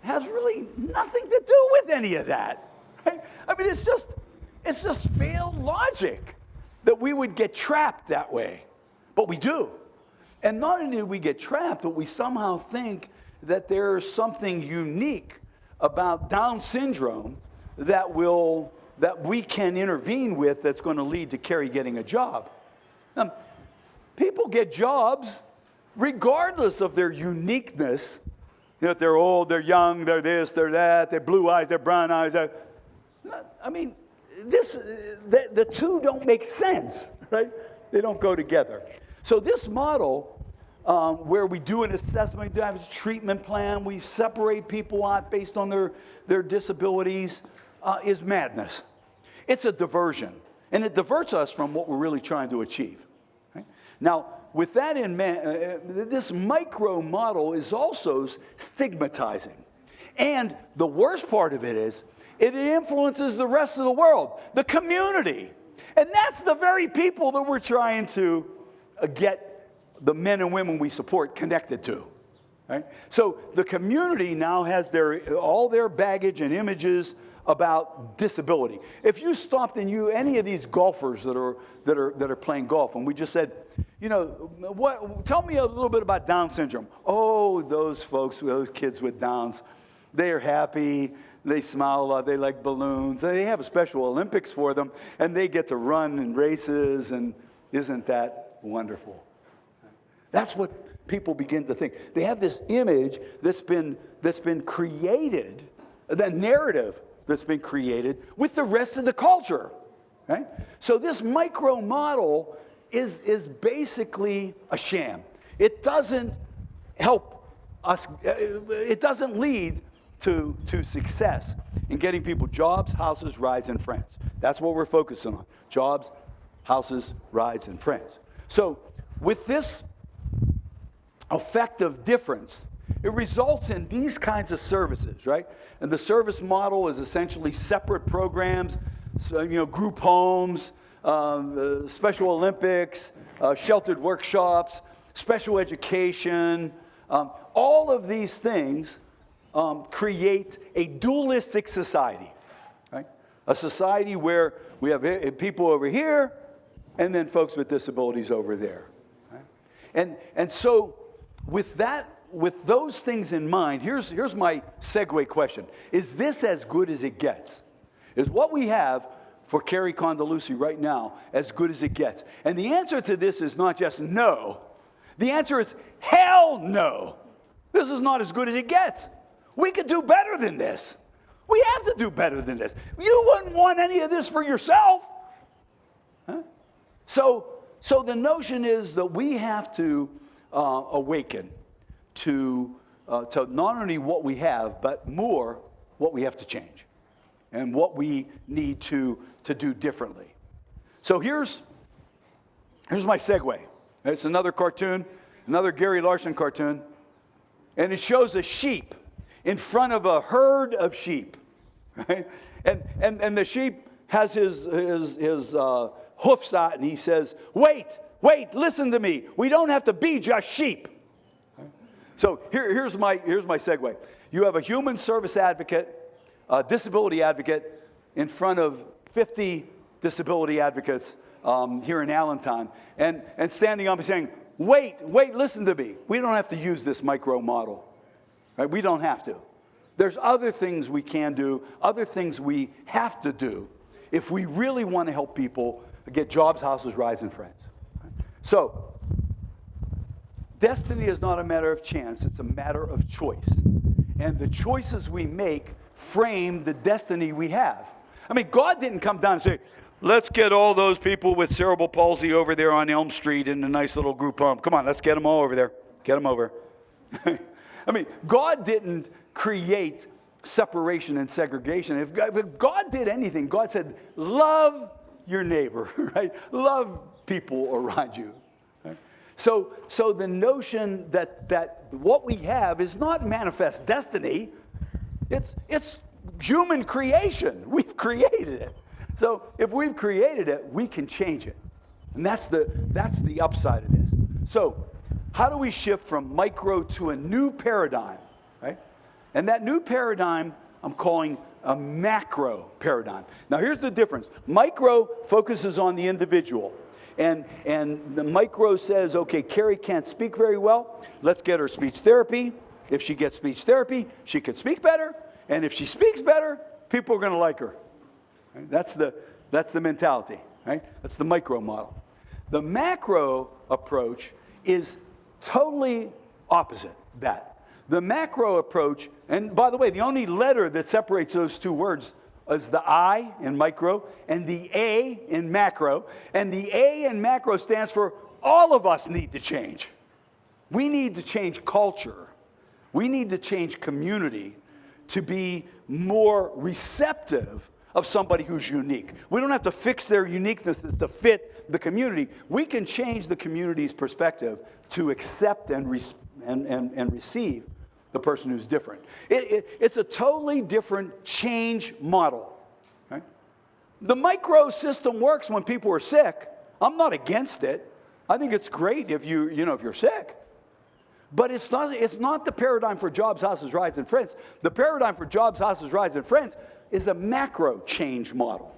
has really nothing to do with any of that. Right? I mean, it's just failed logic that we would get trapped that way. But we do. And not only do we get trapped, but we somehow think that there's something unique about Down syndrome that we can intervene with that's going to lead to Carrie getting a job. People get jobs regardless of their uniqueness. You know, if they're old, they're young, they're this, they're that, they're blue eyes, they're brown eyes. I mean, the two don't make sense, right? They don't go together. So this model, where we do an assessment, we do have a treatment plan, we separate people out based on their disabilities, is madness. It's a diversion, and it diverts us from what we're really trying to achieve. Right? Now, with that in mind, this micro model is also stigmatizing. And the worst part of it is, it influences the rest of the world, the community. And that's the very people that we're trying to get the men and women we support connected to. Right? So the community now has all their baggage and images about disability. If you stopped and any of these golfers that are playing golf, and we just said, you know, tell me a little bit about Down syndrome. Oh, those folks, those kids with Downs, they are happy. They smile a lot. They like balloons. They have a special Olympics for them, and they get to run in races. And isn't that wonderful? That's what people begin to think. They have this image that's been created, that narrative that's been created with the rest of the culture, right? So this micro model is basically a sham. It doesn't help us. It doesn't lead to success in getting people jobs, houses, rides, and friends. That's what we're focusing on: jobs, houses, rides, and friends. So with this effective difference, it results in these kinds of services, right? And the service model is essentially separate programs, so, you know, group homes, Special Olympics, sheltered workshops, special education. All of these things create a dualistic society, right? A society where we have people over here and then folks with disabilities over there. Right? And so with those things in mind, here's my segue question. Is this as good as it gets? Is what we have for Carrie Condalucci right now as good as it gets? And the answer to this is not just no. The answer is hell no. This is not as good as it gets. We could do better than this. We have to do better than this. You wouldn't want any of this for yourself. Huh? So the notion is that we have to awaken to not only what we have, but more what we have to change and what we need to do differently. So here's my segue. It's another cartoon, another Gary Larson cartoon, and it shows a sheep in front of a herd of sheep, right? And the sheep has his hoofs out, and he says, wait, listen to me. We don't have to be just sheep. So here's my segue. You have a human service advocate, a disability advocate, in front of 50 disability advocates here in Allentown, and standing up and saying, wait, listen to me. We don't have to use this micro model. Right? We don't have to. There's other things we can do, other things we have to do if we really want to help people get jobs, houses, rides, and friends. Right? So, destiny is not a matter of chance, it's a matter of choice. And the choices we make frame the destiny we have. I mean, God didn't come down and say, let's get all those people with cerebral palsy over there on Elm Street in a nice little group home. Come on, let's get them all over there. Get them over. I mean, God didn't create separation and segregation. If God did anything, God said, love your neighbor, right? Love people around you. Right? So the notion that what we have is not manifest destiny. It's human creation. We've created it. So if we've created it, we can change it. And that's the upside of this. So how do we shift from micro to a new paradigm, right? And that new paradigm I'm calling a macro paradigm. Now here's the difference. Micro focuses on the individual. And the micro says, okay, Carrie can't speak very well. Let's get her speech therapy. If she gets speech therapy, she could speak better. And if she speaks better, people are going to like her. Right? That's the mentality. Right? That's the micro model. The macro approach is totally opposite that. The macro approach, and by the way, the only letter that separates those two words is the I in micro and the A in macro. And the A in macro stands for all of us need to change. We need to change culture. We need to change community to be more receptive of somebody who's unique. We don't have to fix their uniquenesses to fit the community. We can change the community's perspective to accept and receive the person who's different. It's a totally different change model. Right? The micro system works when people are sick. I'm not against it. I think it's great if you're sick. But it's not the paradigm for jobs, houses, rides, and friends. The paradigm for jobs, houses, rides, and friends is a macro change model.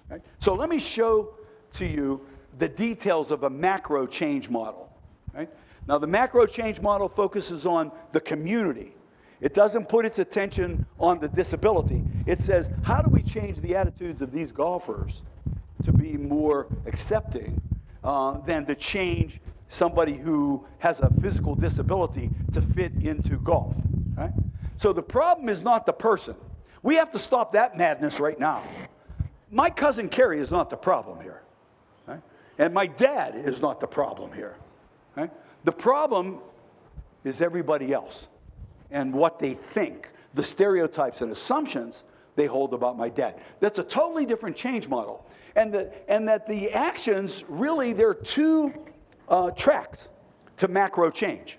Right? So let me show to you the details of a macro change model. Right? Now, the macro change model focuses on the community. It doesn't put its attention on the disability. It says, how do we change the attitudes of these golfers to be more accepting than to change somebody who has a physical disability to fit into golf? Right? So the problem is not the person. We have to stop that madness right now. My cousin Carrie is not the problem here. Right? And my dad is not the problem here. Right? The problem is everybody else and what they think, the stereotypes and assumptions they hold about my dad. That's a totally different change model. And that the actions, really, there are two tracks to macro change.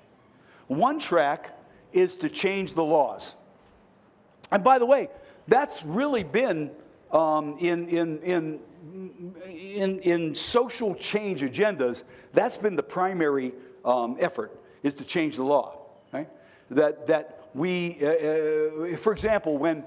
One track is to change the laws. And by the way, that's really been in social change agendas, that's been the primary effort, is to change the law. Right? That we, for example, when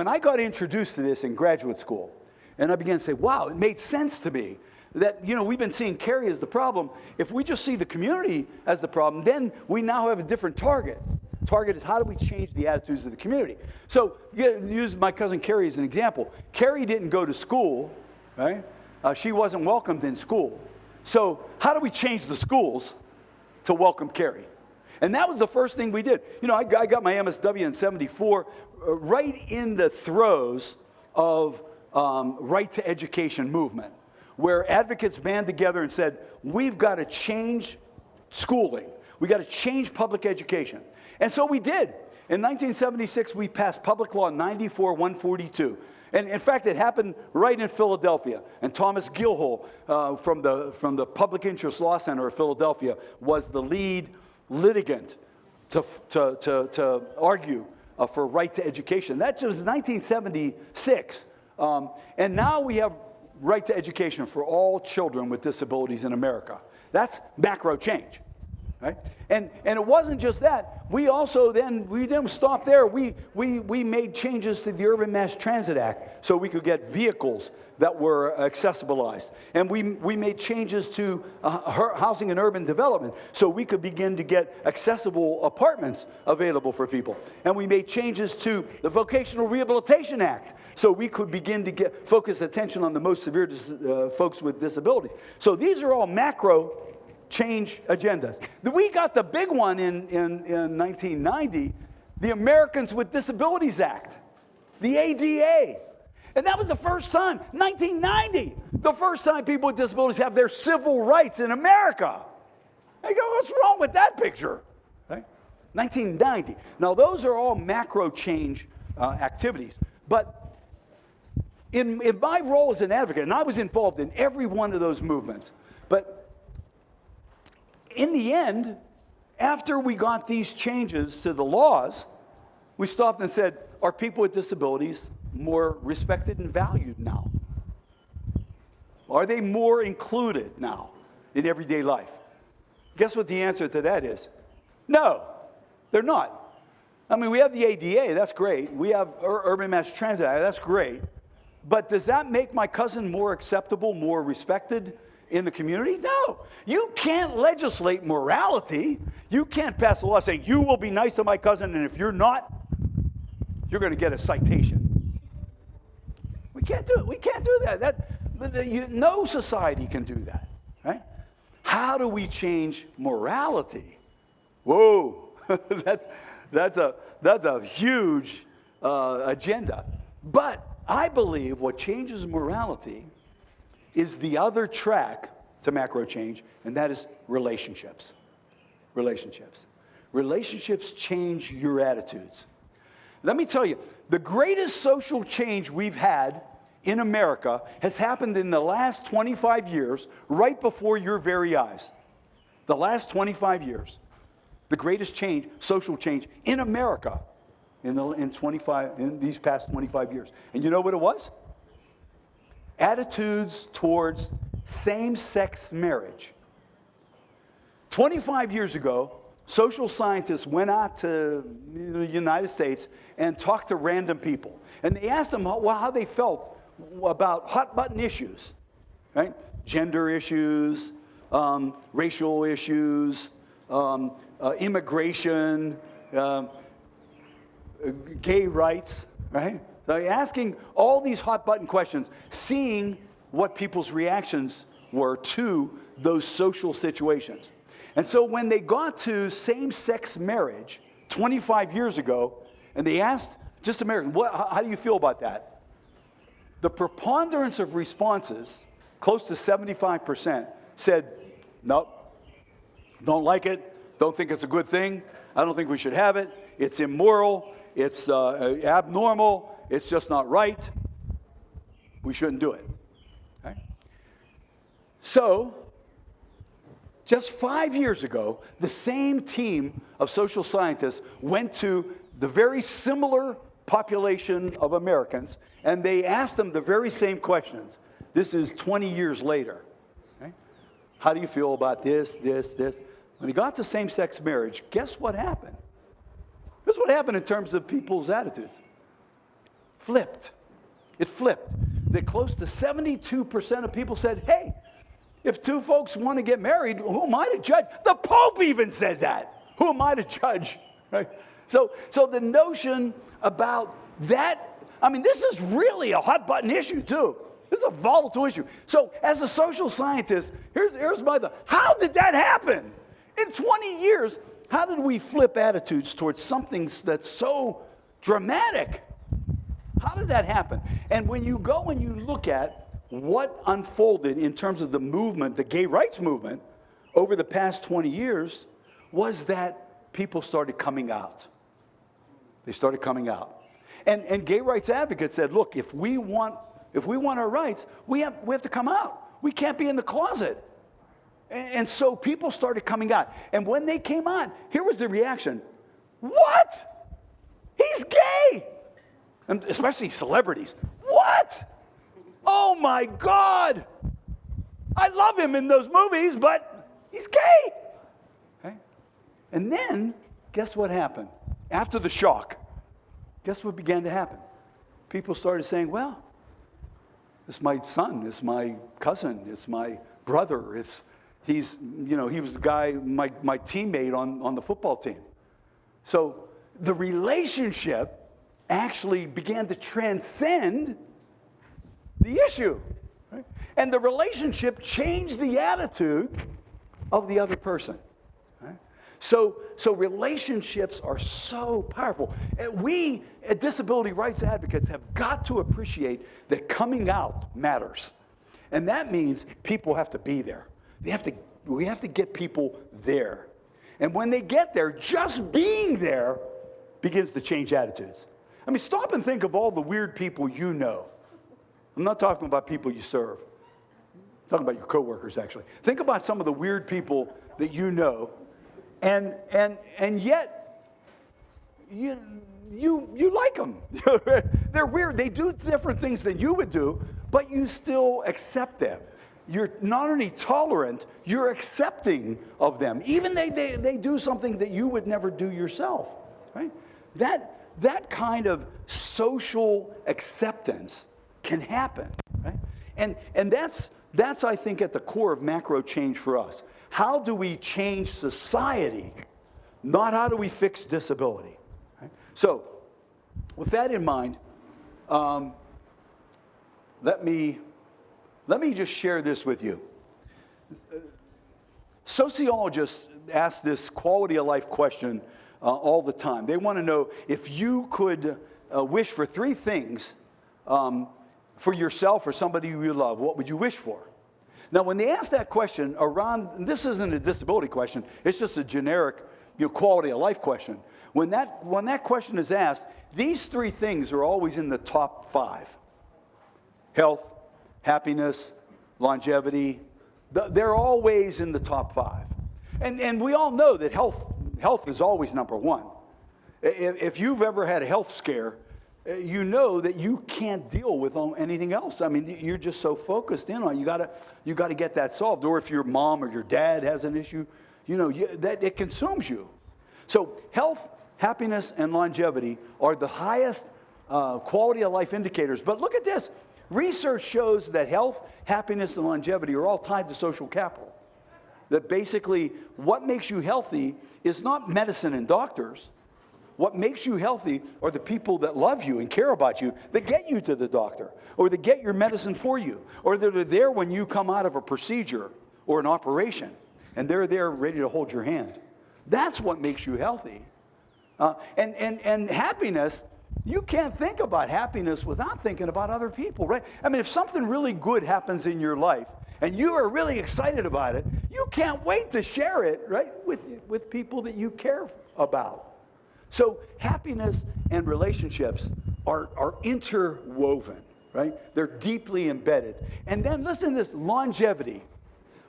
I got introduced to this in graduate school, and I began to say, wow, it made sense to me that, we've been seeing Carrie as the problem. If we just see the community as the problem, then we now have a different target. Target is, how do we change the attitudes of the community? So use my cousin Carrie as an example. Carrie didn't go to school, right? She wasn't welcomed in school. So how do we change the schools to welcome Carrie? And that was the first thing we did. I got my MSW in '74, right in the throes of right to education movement, where advocates band together and said, we've got to change schooling. We've got to change public education. And so we did. In 1976, we passed Public Law 94-142. And in fact, it happened right in Philadelphia. And Thomas Gilhole from the Public Interest Law Center of Philadelphia was the lead litigant to argue for right to education. That was 1976. And now we have right to education for all children with disabilities in America. That's macro change. Right? And it wasn't just that. We also we didn't stop there. We made changes to the Urban Mass Transit Act so we could get vehicles that were accessibilized. And we made changes to housing and urban development so we could begin to get accessible apartments available for people. And we made changes to the Vocational Rehabilitation Act so we could begin to focus attention on the most severe folks with disabilities. So these are all macro change agendas. We got the big one in 1990, the Americans with Disabilities Act, the ADA. And that was the first time, 1990, the first time people with disabilities have their civil rights in America. I go, what's wrong with that picture? Right? 1990. Now, those are all macro change activities. But in my role as an advocate, and I was involved in every one of those movements, but in the end, after we got these changes to the laws, we stopped and said, are people with disabilities more respected and valued now? Are they more included now in everyday life? Guess what the answer to that is? No, they're not. I mean, we have the ADA, that's great. We have Urban Mass Transit, that's great. But does that make my cousin more acceptable, more respected in the community? No. You can't legislate morality. You can't pass a law saying you will be nice to my cousin, and if you're not, you're going to get a citation. We can't do it. We can't do that. No society can do that, right? How do we change morality? Whoa, that's a huge agenda. But I believe what changes morality is the other track to macro change, and that is relationships. Relationships. Relationships change your attitudes. Let me tell you, the greatest social change we've had in America has happened in the last 25 years, right before your very eyes. The last 25 years. The greatest change, social change in America in these past 25 years. And you know what it was? Attitudes towards same-sex marriage. 25 years ago, social scientists went out to the United States and talked to random people. And they asked them how they felt about hot-button issues, right? Gender issues, racial issues, immigration, gay rights, right? So asking all these hot-button questions, seeing what people's reactions were to those social situations. And so when they got to same-sex marriage 25 years ago, and they asked just Americans, how do you feel about that? The preponderance of responses, close to 75%, said, nope, don't like it, don't think it's a good thing, I don't think we should have it, it's immoral, it's abnormal, it's just not right, we shouldn't do it. Okay? So, just 5 years ago, the same team of social scientists went to the very similar population of Americans, and they asked them the very same questions. This is 20 years later. Okay? How do you feel about this? When they got to same-sex marriage, guess what happened? Guess what happened in terms of people's attitudes? Flipped. It flipped. That close to 72% of people said, hey, if two folks want to get married, who am I to judge? The Pope even said that. Who am I to judge? Right? So the notion about that, I mean, this is really a hot-button issue, too. This is a volatile issue. So as a social scientist, here's my thought. How did that happen? In 20 years, how did we flip attitudes towards something that's so dramatic? How did that happen? And when you go and you look at what unfolded in terms of the movement, the gay rights movement, over the past 20 years, was that people started coming out. They started coming out. And gay rights advocates said, look, if we want our rights, we have to come out. We can't be in the closet. And so people started coming out. And when they came out, here was the reaction. What? He's gay! And especially celebrities. What? Oh my God! I love him in those movies, but he's gay! Okay? And then, guess what happened? After the shock, guess what began to happen? People started saying, well, it's my son, it's my cousin, it's my brother, he was the guy, my teammate on the football team. So the relationship actually began to transcend the issue. Right? And the relationship changed the attitude of the other person. Right? So relationships are so powerful. And we, as disability rights advocates, have got to appreciate that coming out matters. And that means people have to be there. We have to get people there. And when they get there, just being there begins to change attitudes. I mean, stop and think of all the weird people you know. I'm not talking about people you serve. I'm talking about your coworkers, actually. Think about some of the weird people that you know, and yet you like them. They're weird. They do different things than you would do, but you still accept them. You're not only tolerant, you're accepting of them. Even they do something that you would never do yourself, right? That kind of social acceptance can happen, right? And that's That's, I think, at the core of macro change for us. How do we change society, not how do we fix disability? Right? So, with that in mind, let me just share this with you. Sociologists ask this quality of life question all the time. They want to know if you could wish for 3 things for yourself or somebody you love, what would you wish for? Now, when they ask that question around, this isn't a disability question, it's just a generic quality of life question. When that question is asked, these 3 things are always in the top 5. Health, happiness, longevity, they're always in the top 5. And we all know that health is always number 1. If you've ever had a health scare, you know that you can't deal with anything else. I mean, you're just so focused in on it. You got to get that solved. Or if your mom or your dad has an issue, that it consumes you. So health, happiness, and longevity are the highest quality of life indicators. But look at this. Research shows that health, happiness, and longevity are all tied to social capital. That basically what makes you healthy is not medicine and doctors. What makes you healthy are the people that love you and care about you, that get you to the doctor, or that get your medicine for you, or that are there when you come out of a procedure or an operation, and they're there ready to hold your hand. That's what makes you healthy. And happiness, you can't think about happiness without thinking about other people, right? I mean, if something really good happens in your life, and you are really excited about it, you can't wait to share it, right, with people that you care about. So happiness and relationships are interwoven, right? They're deeply embedded. And then listen to this, longevity.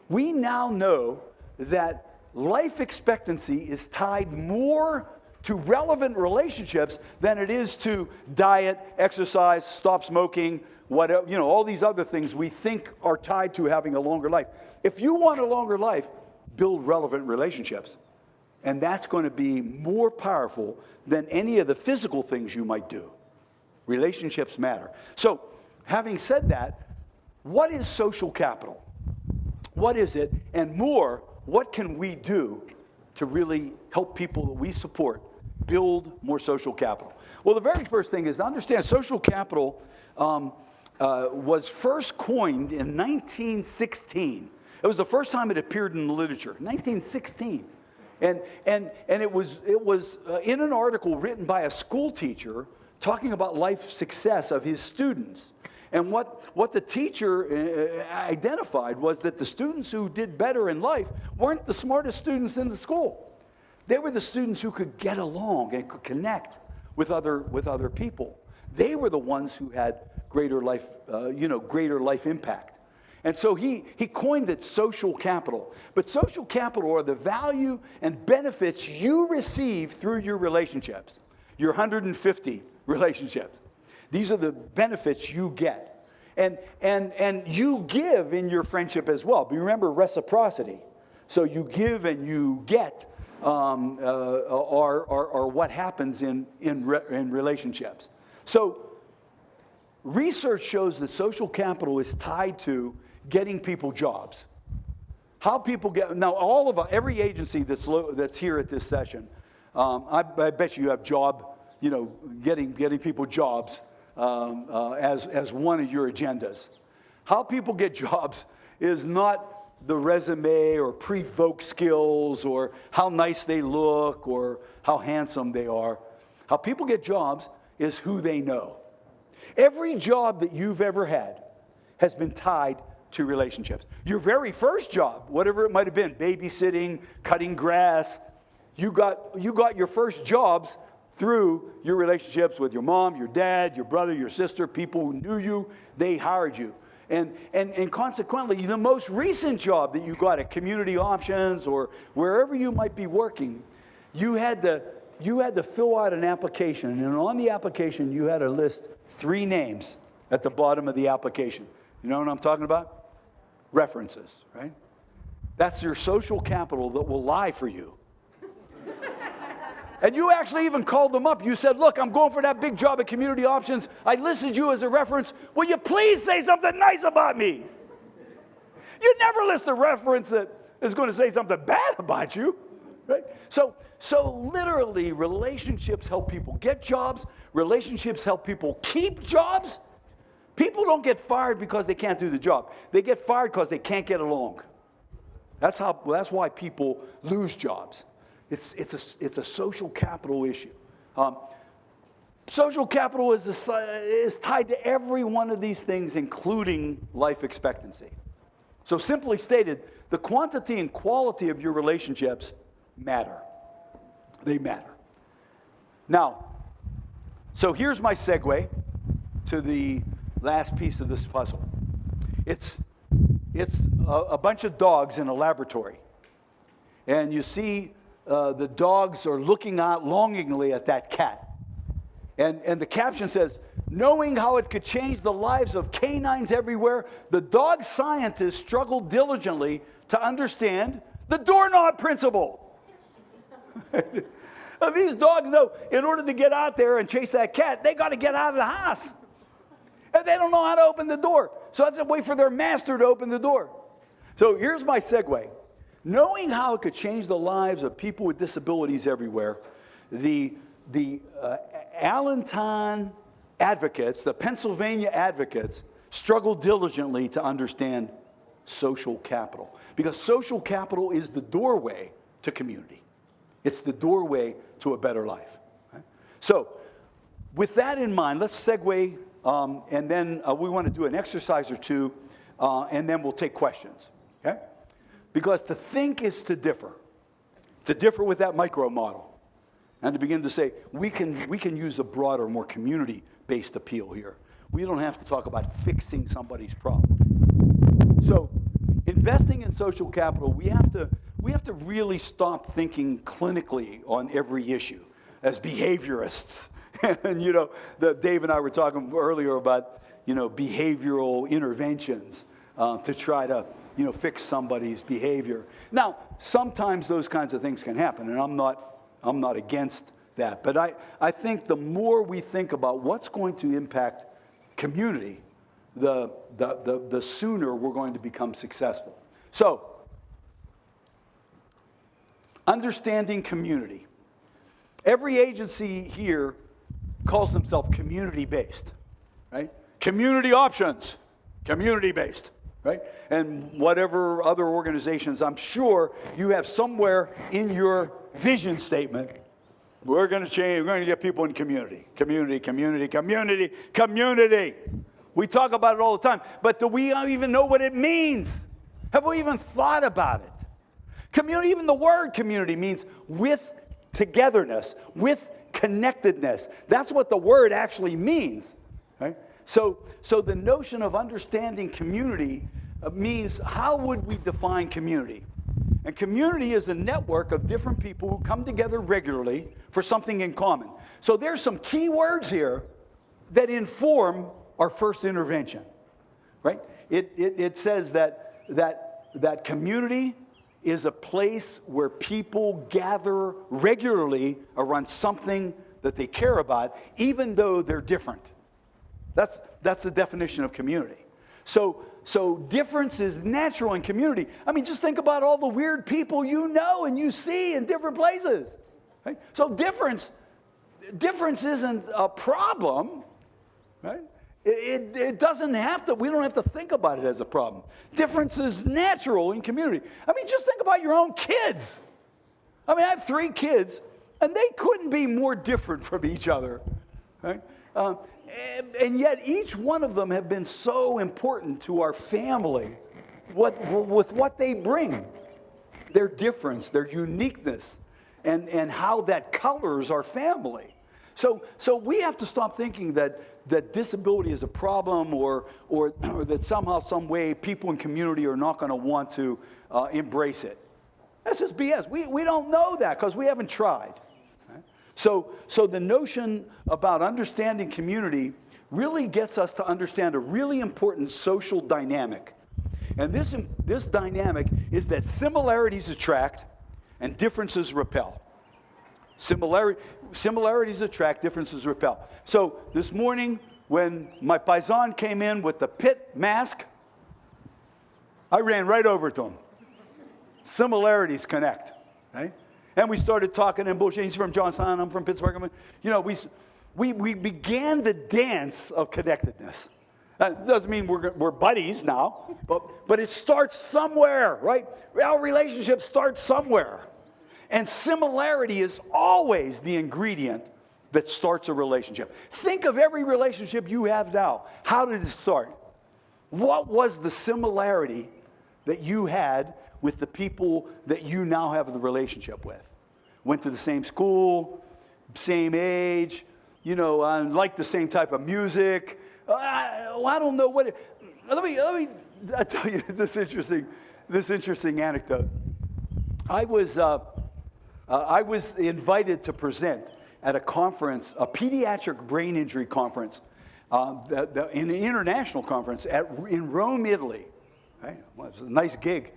We now know that life expectancy is tied more to relevant relationships than it is to diet, exercise, stop smoking, whatever, all these other things we think are tied to having a longer life. If you want a longer life, build relevant relationships. And that's going to be more powerful than any of the physical things you might do. Relationships matter. So, having said that, what is social capital? What is it? And more, what can we do to really help people that we support build more social capital? Well, the very first thing is to understand social capital was first coined in 1916. It was the first time it appeared in the literature, 1916. And it was in an article written by a school teacher talking about life success of his students. And what the teacher identified was that the students who did better in life weren't the smartest students in the school. They were the students who could get along and could connect with other people. They were the ones who had greater life impact. And so he coined it social capital. But social capital are the value and benefits you receive through your relationships, your 150 relationships. These are the benefits you get. And you give in your friendship as well. But remember reciprocity. So you give and you get are what happens in relationships. So research shows that social capital is tied to getting people jobs. How people get, now every agency that's here at this session, I bet you have getting people jobs as one of your agendas. How people get jobs is not the resume or pre-voc skills or how nice they look or how handsome they are. How people get jobs is who they know. Every job that you've ever had has been tied to relationships. Your very first job, whatever it might have been, babysitting, cutting grass, you got your first jobs through your relationships with your mom, your dad, your brother, your sister, people who knew you, they hired you. And consequently, the most recent job that you got at Community Options or wherever you might be working, you had to fill out an application, and on the application you had to list 3 names at the bottom of the application. You know what I'm talking about? References, right? That's your social capital that will lie for you. And you actually even called them up. You said, look, I'm going for that big job at Community Options. I listed you as a reference. Will you please say something nice about me? You never list a reference that is going to say something bad about you, right? So literally, relationships help people get jobs. Relationships help people keep jobs. People don't get fired because they can't do the job. They get fired because they can't get along. That's why people lose jobs. It's a social capital issue. Social capital is tied to every one of these things, including life expectancy. So simply stated, the quantity and quality of your relationships matter. They matter. Now, so here's my segue to the last piece of this puzzle. It's a bunch of dogs in a laboratory. And you see the dogs are looking out longingly at that cat. And the caption says, knowing how it could change the lives of canines everywhere, the dog scientists struggled diligently to understand the doorknob principle. These dogs know in order to get out there and chase that cat, they got to get out of the house. And they don't know how to open the door. So that's a way for their master to open the door. So here's my segue. Knowing how it could change the lives of people with disabilities everywhere, the Allentown advocates, the Pennsylvania advocates, struggle diligently to understand social capital. Because social capital is the doorway to community. It's the doorway to a better life. Right? So with that in mind, let's segue, and then we want to do an exercise or two, and then we'll take questions. Okay? Because to think is to differ with that micro model. And to begin to say, we can use a broader, more community-based appeal here. We don't have to talk about fixing somebody's problem. So, investing in social capital, we have to really stop thinking clinically on every issue as behaviorists. And Dave and I were talking earlier about behavioral interventions to try to fix somebody's behavior. Now, sometimes those kinds of things can happen, and I'm not against that. But I think the more we think about what's going to impact community, the sooner we're going to become successful. So, understanding community. Every agency here calls themselves community-based, right? Community options, community-based, right? And whatever other organizations, I'm sure you have somewhere in your vision statement, we're going to change, we're going to get people in community. Community, community, community, community. We talk about it all the time, but do we even know what it means? Have we even thought about it? Community, even the word community means with togetherness, with connectedness. That's what the word actually means, right? So the notion of understanding community means how would we define community? And community is a network of different people who come together regularly for something in common. So there's some key words here that inform our first intervention, right? It says that community is a place where people gather regularly around something that they care about, even though they're different. That's the definition of community. So difference is natural in community. I mean, just think about all the weird people you know and you see in different places. Right? So difference isn't a problem, right? It doesn't have to, we don't have to think about it as a problem. Difference is natural in community. I mean, just think about your own kids. I mean, I have 3 kids, and they couldn't be more different from each other, right? And yet each one of them have been so important to our family with what they bring, their difference, their uniqueness, and how that colors our family. So we have to stop thinking that disability is a problem or that somehow, some way, people in community are not going to want to embrace it. That's just BS. We don't know that because we haven't tried. Right? So the notion about understanding community really gets us to understand a really important social dynamic. And this dynamic is that similarities attract and differences repel. Similarities attract, differences repel. So this morning, when my paisan came in with the pit mask, I ran right over to him. Similarities connect, right? And we started talking and bullshit. He's from Johnstown, I'm from Pittsburgh. We began the dance of connectedness. That doesn't mean we're buddies now, but it starts somewhere, right? Our relationship starts somewhere. And similarity is always the ingredient that starts a relationship. Think of every relationship you have now. How did it start? What was the similarity that you had with the people that you now have the relationship with? Went to the same school, same age, like the same type of music. I don't know what. Let me tell you this interesting anecdote. I was invited to present at a conference, a pediatric brain injury conference, an international conference in Rome, Italy. Right? Well, it was a nice gig.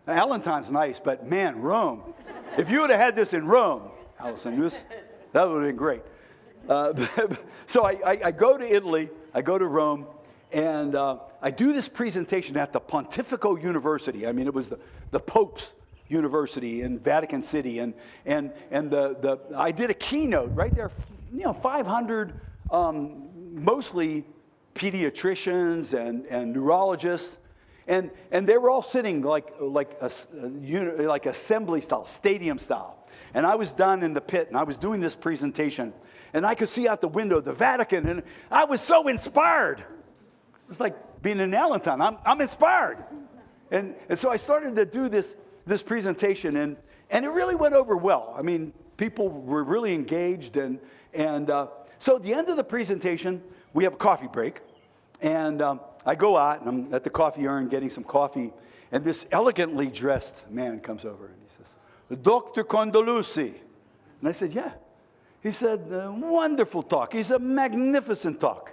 Allentown's nice, but man, Rome. If you would have had this in Rome, Allison, that would have been great. So I go to Italy, I go to Rome, and I do this presentation at the Pontifical University. I mean, it was the Pope's University in Vatican City, and I did a keynote right there. 500 mostly pediatricians and neurologists, and they were all sitting like assembly style, stadium style. And I was down in the pit, and I was doing this presentation, and I could see out the window the Vatican, and I was so inspired. It's like being in Allentown. I'm inspired, and so I started to do this presentation, and it really went over well. I mean, people were really engaged, and so at the end of the presentation, we have a coffee break, and I go out, and I'm at the coffee urn getting some coffee, and this elegantly dressed man comes over, and he says, "Dr. Condolussi." And I said, "Yeah." He said, "Wonderful talk." He said, "Magnificent talk."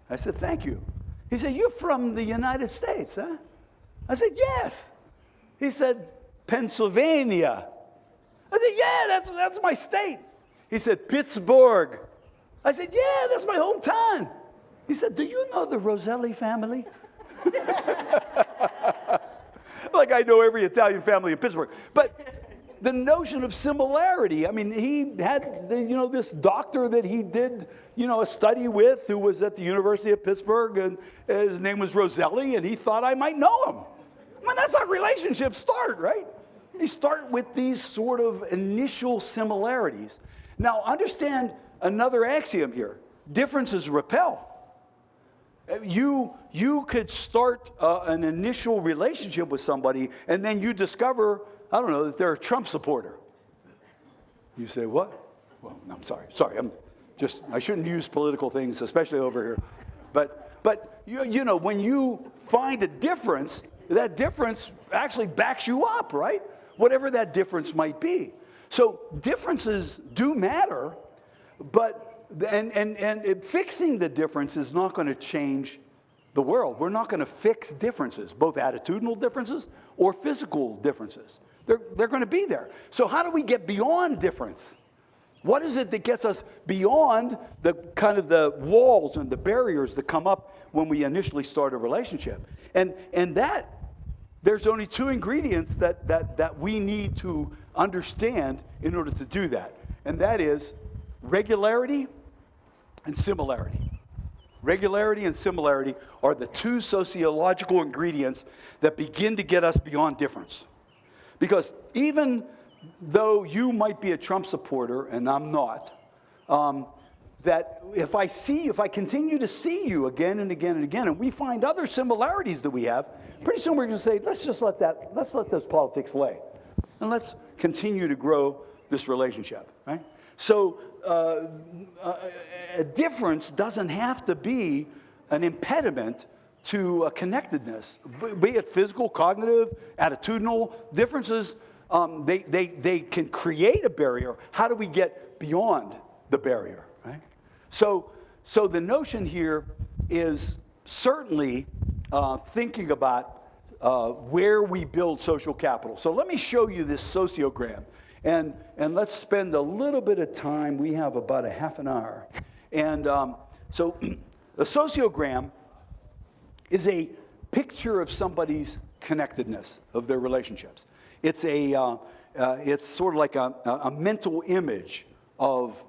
I said, "Thank you." He said, "You're from the United States, huh?" I said, "Yes." He said, "Pennsylvania." I said, "Yeah, that's my state." He said, "Pittsburgh." I said, "Yeah, that's my hometown." He said, "Do you know the Roselli family?" Like I know every Italian family in Pittsburgh. But the notion of similarity, I mean, he had, this doctor that he did, a study with who was at the University of Pittsburgh, and his name was Roselli, and he thought I might know him. I mean, that's how relationships start, right? They start with these sort of initial similarities. Now, understand another axiom here. Differences repel. You could start an initial relationship with somebody, and then you discover, I don't know, that they're a Trump supporter. You say, what? Well, no, I'm sorry. I shouldn't use political things, especially over here. But when you find a difference, that difference actually backs you up, right? Whatever that difference might be. So differences do matter, but fixing the difference is not going to change the world. We're not going to fix differences, both attitudinal differences or physical differences. They're going to be there. So how do we get beyond difference? What is it that gets us beyond the kind of the walls and the barriers that come up when we initially start a relationship? And that there's only two ingredients that we need to understand in order to do that. And that is regularity and similarity. Regularity and similarity are the two sociological ingredients that begin to get us beyond difference. Because even though you might be a Trump supporter and I'm not, that if I continue to see you again and again and again, and we find other similarities that we have, pretty soon we're going to say, let's let those politics lay, and let's continue to grow this relationship, right? So a difference doesn't have to be an impediment to connectedness, be it physical, cognitive, attitudinal differences. They can create a barrier. How do we get beyond the barrier, right? So the notion here is certainly thinking about where we build social capital. So let me show you this sociogram. And let's spend a little bit of time. We have about a half an hour. And so the sociogram is a picture of somebody's connectedness of their relationships. It's sort of like a mental image of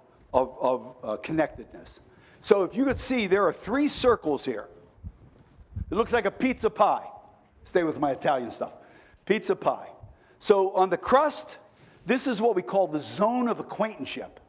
connectedness. So if you could see, there are 3 circles here. It looks like a pizza pie. Stay with my Italian stuff. Pizza pie. So on the crust, this is what we call the zone of acquaintanceship.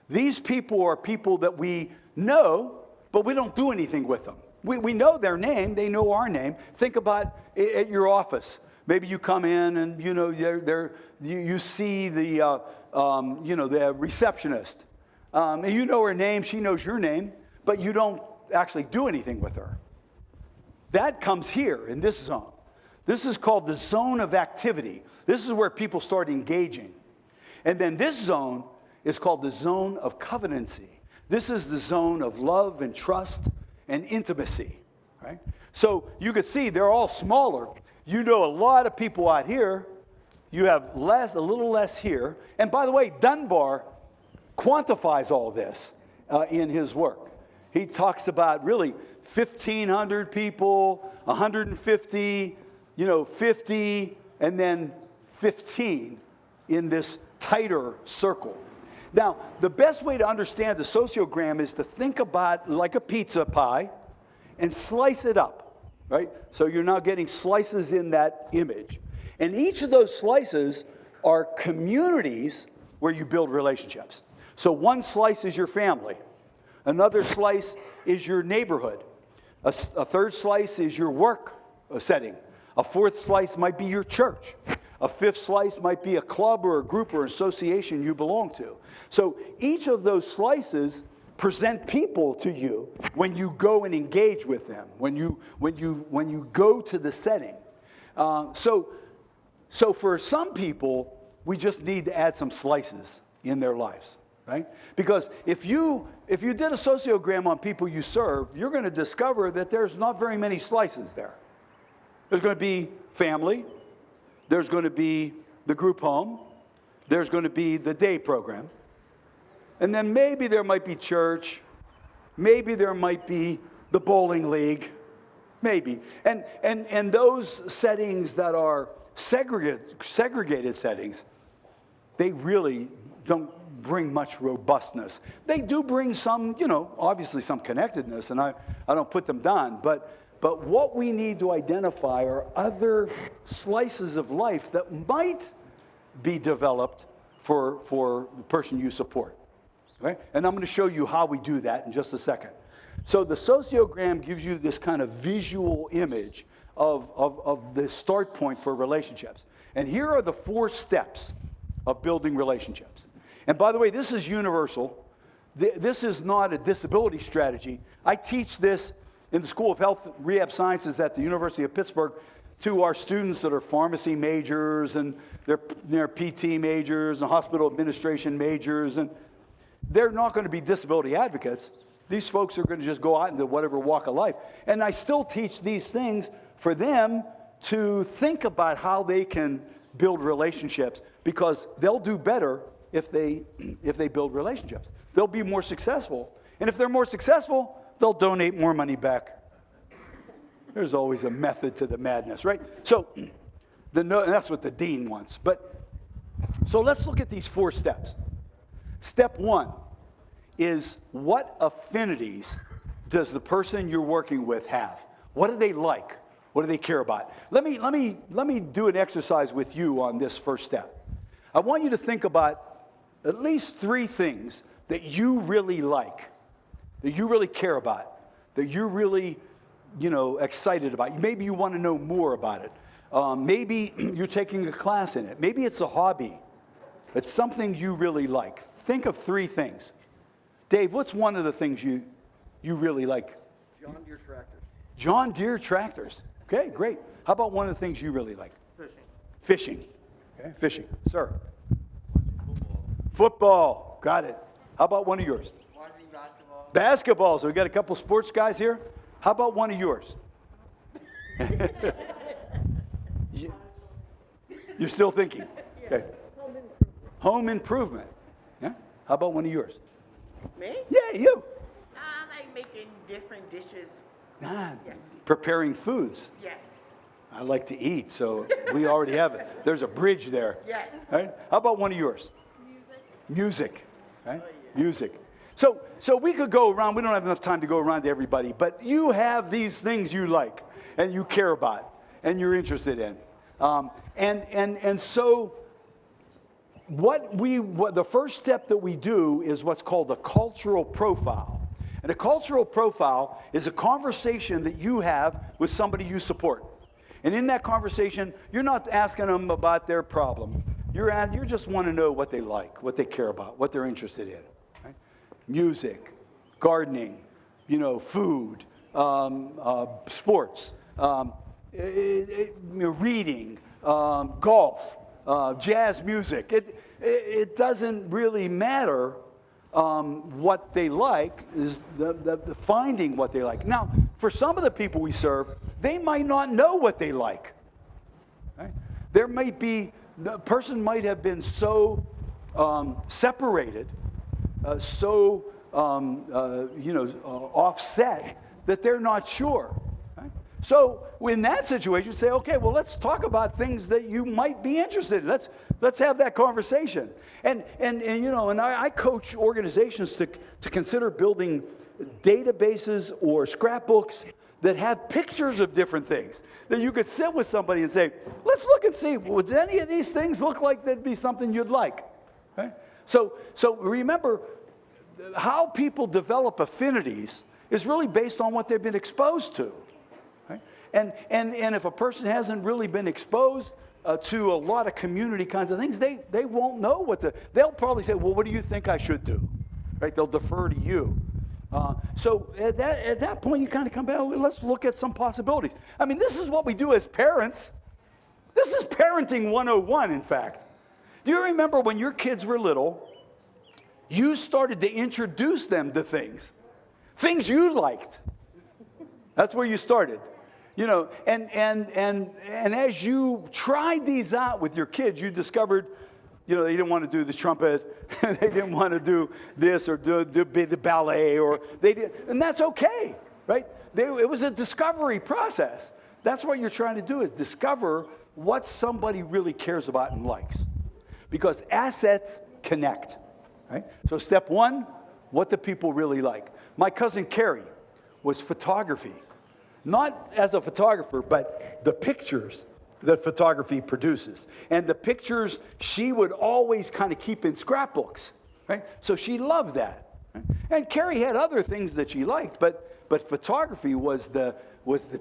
These people are people that we know, but we don't do anything with them. We know their name. They know our name. Think about at your office. Maybe you come in and you see the the receptionist, and you know her name. She knows your name, but you don't actually do anything with her. That comes here in this zone. This is called the zone of activity. This is where people start engaging. And then this zone is called the zone of covenancy. This is the zone of love and trust and intimacy, right? So you can see they're all smaller. You know a lot of people out here. You have a little less here. And by the way, Dunbar quantifies all this in his work. He talks about really 1,500 people, 150, 50, and then 15 in this tighter circle. Now, the best way to understand the sociogram is to think about like a pizza pie and slice it up, right? So you're now getting slices in that image. And each of those slices are communities where you build relationships. So one slice is your family. Another slice is your neighborhood. A third slice is your work setting. A fourth slice might be your church. A fifth slice might be a club or a group or association you belong to. So each of those slices present people to you when you go and engage with them, when you go to the setting. So for some people, we just need to add some slices in their lives, right? Because if you did a sociogram on people you serve, you're going to discover that there's not very many slices there. There's going to be family. There's going to be the group home. There's going to be the day program. And then maybe there might be church. Maybe there might be the bowling league. Maybe. And those settings that are segregated settings, they really don't bring much robustness. They do bring some, obviously some connectedness, and I don't put them down, but what we need to identify are other slices of life that might be developed for the person you support. Okay? And I'm going to show you how we do that in just a second. So the sociogram gives you this kind of visual image of the start point for relationships. And here are the 4 steps of building relationships. And by the way, this is universal. This is not a disability strategy. I teach this in the School of Health Rehab Sciences at the University of Pittsburgh to our students that are pharmacy majors and they're PT majors and hospital administration majors. And they're not going to be disability advocates. These folks are going to just go out into whatever walk of life. And I still teach these things for them to think about how they can build relationships, because they'll do better if they build relationships. They'll be more successful. And if they're more successful, they'll donate more money back. There's always a method to the madness, right? So and that's what the dean wants. So let's look at these 4 steps. Step 1 is, what affinities does the person you're working with have? What do they like? What do they care about? Let me do an exercise with you on this first step. I want you to think about at least 3 things that you really like, that you really care about, that you're really, excited about. Maybe you want to know more about it. Maybe you're taking a class in it. Maybe it's a hobby. It's something you really like. Think of 3 things. Dave, what's one of the things you really like? John Deere tractors. John Deere tractors. Okay, great. How about one of the things you really like? Fishing. Fishing. Okay, fishing. Sir? Football. Got it. How about one of yours? Watching basketball. Basketball. So we got a couple sports guys here. How about one of yours? You're still thinking. Okay. Home improvement. Yeah. How about one of yours? Me? Yeah, you. I like making different dishes. Nah, preparing foods. Yes. I like to eat, so we already have it. There's a bridge there. Yes. Right? How about one of yours? Music. Right? Music. So we could go around. We don't have enough time to go around to everybody, but you have these things you like and you care about and you're interested in. And so what the first step that we do is what's called a cultural profile. And a cultural profile is a conversation that you have with somebody you support. And in that conversation, you're not asking them about their problem. You just want to know what they like, what they care about, what they're interested in. Right? Music, gardening, food, sports, reading, golf, jazz music. It doesn't really matter what they like, is the finding what they like. Now, for some of the people we serve, they might not know what they like. Right? The person might have been so separated, offset that they're not sure. Right? So in that situation, say, okay, well, let's talk about things that you might be interested in. Let's have that conversation. And I coach organizations to consider building databases or scrapbooks that have pictures of different things, that you could sit with somebody and say, let's look and see, would any of these things look like that'd be something you'd like? Right? So remember, how people develop affinities is really based on what they've been exposed to. Right? And if a person hasn't really been exposed to a lot of community kinds of things, they won't know they'll probably say, well, what do you think I should do? Right? They'll defer to you. So at that point, you kind of come back, well, let's look at some possibilities. I mean, this is what we do as parents. This is parenting 101, in fact. Do you remember when your kids were little, you started to introduce them to things you liked? That's where you started. And as you tried these out with your kids, you discovered, they didn't want to do the trumpet, they didn't want to do this or do the ballet, and that's okay, right? It was a discovery process. That's what you're trying to do, is discover what somebody really cares about and likes. Because assets connect, right? So step one, what do people really like? My cousin Carrie was photography. Not as a photographer, but the pictures that photography produces. And the pictures she would always kind of keep in scrapbooks, right? So she loved that. Right? And Carrie had other things that she liked, but photography was the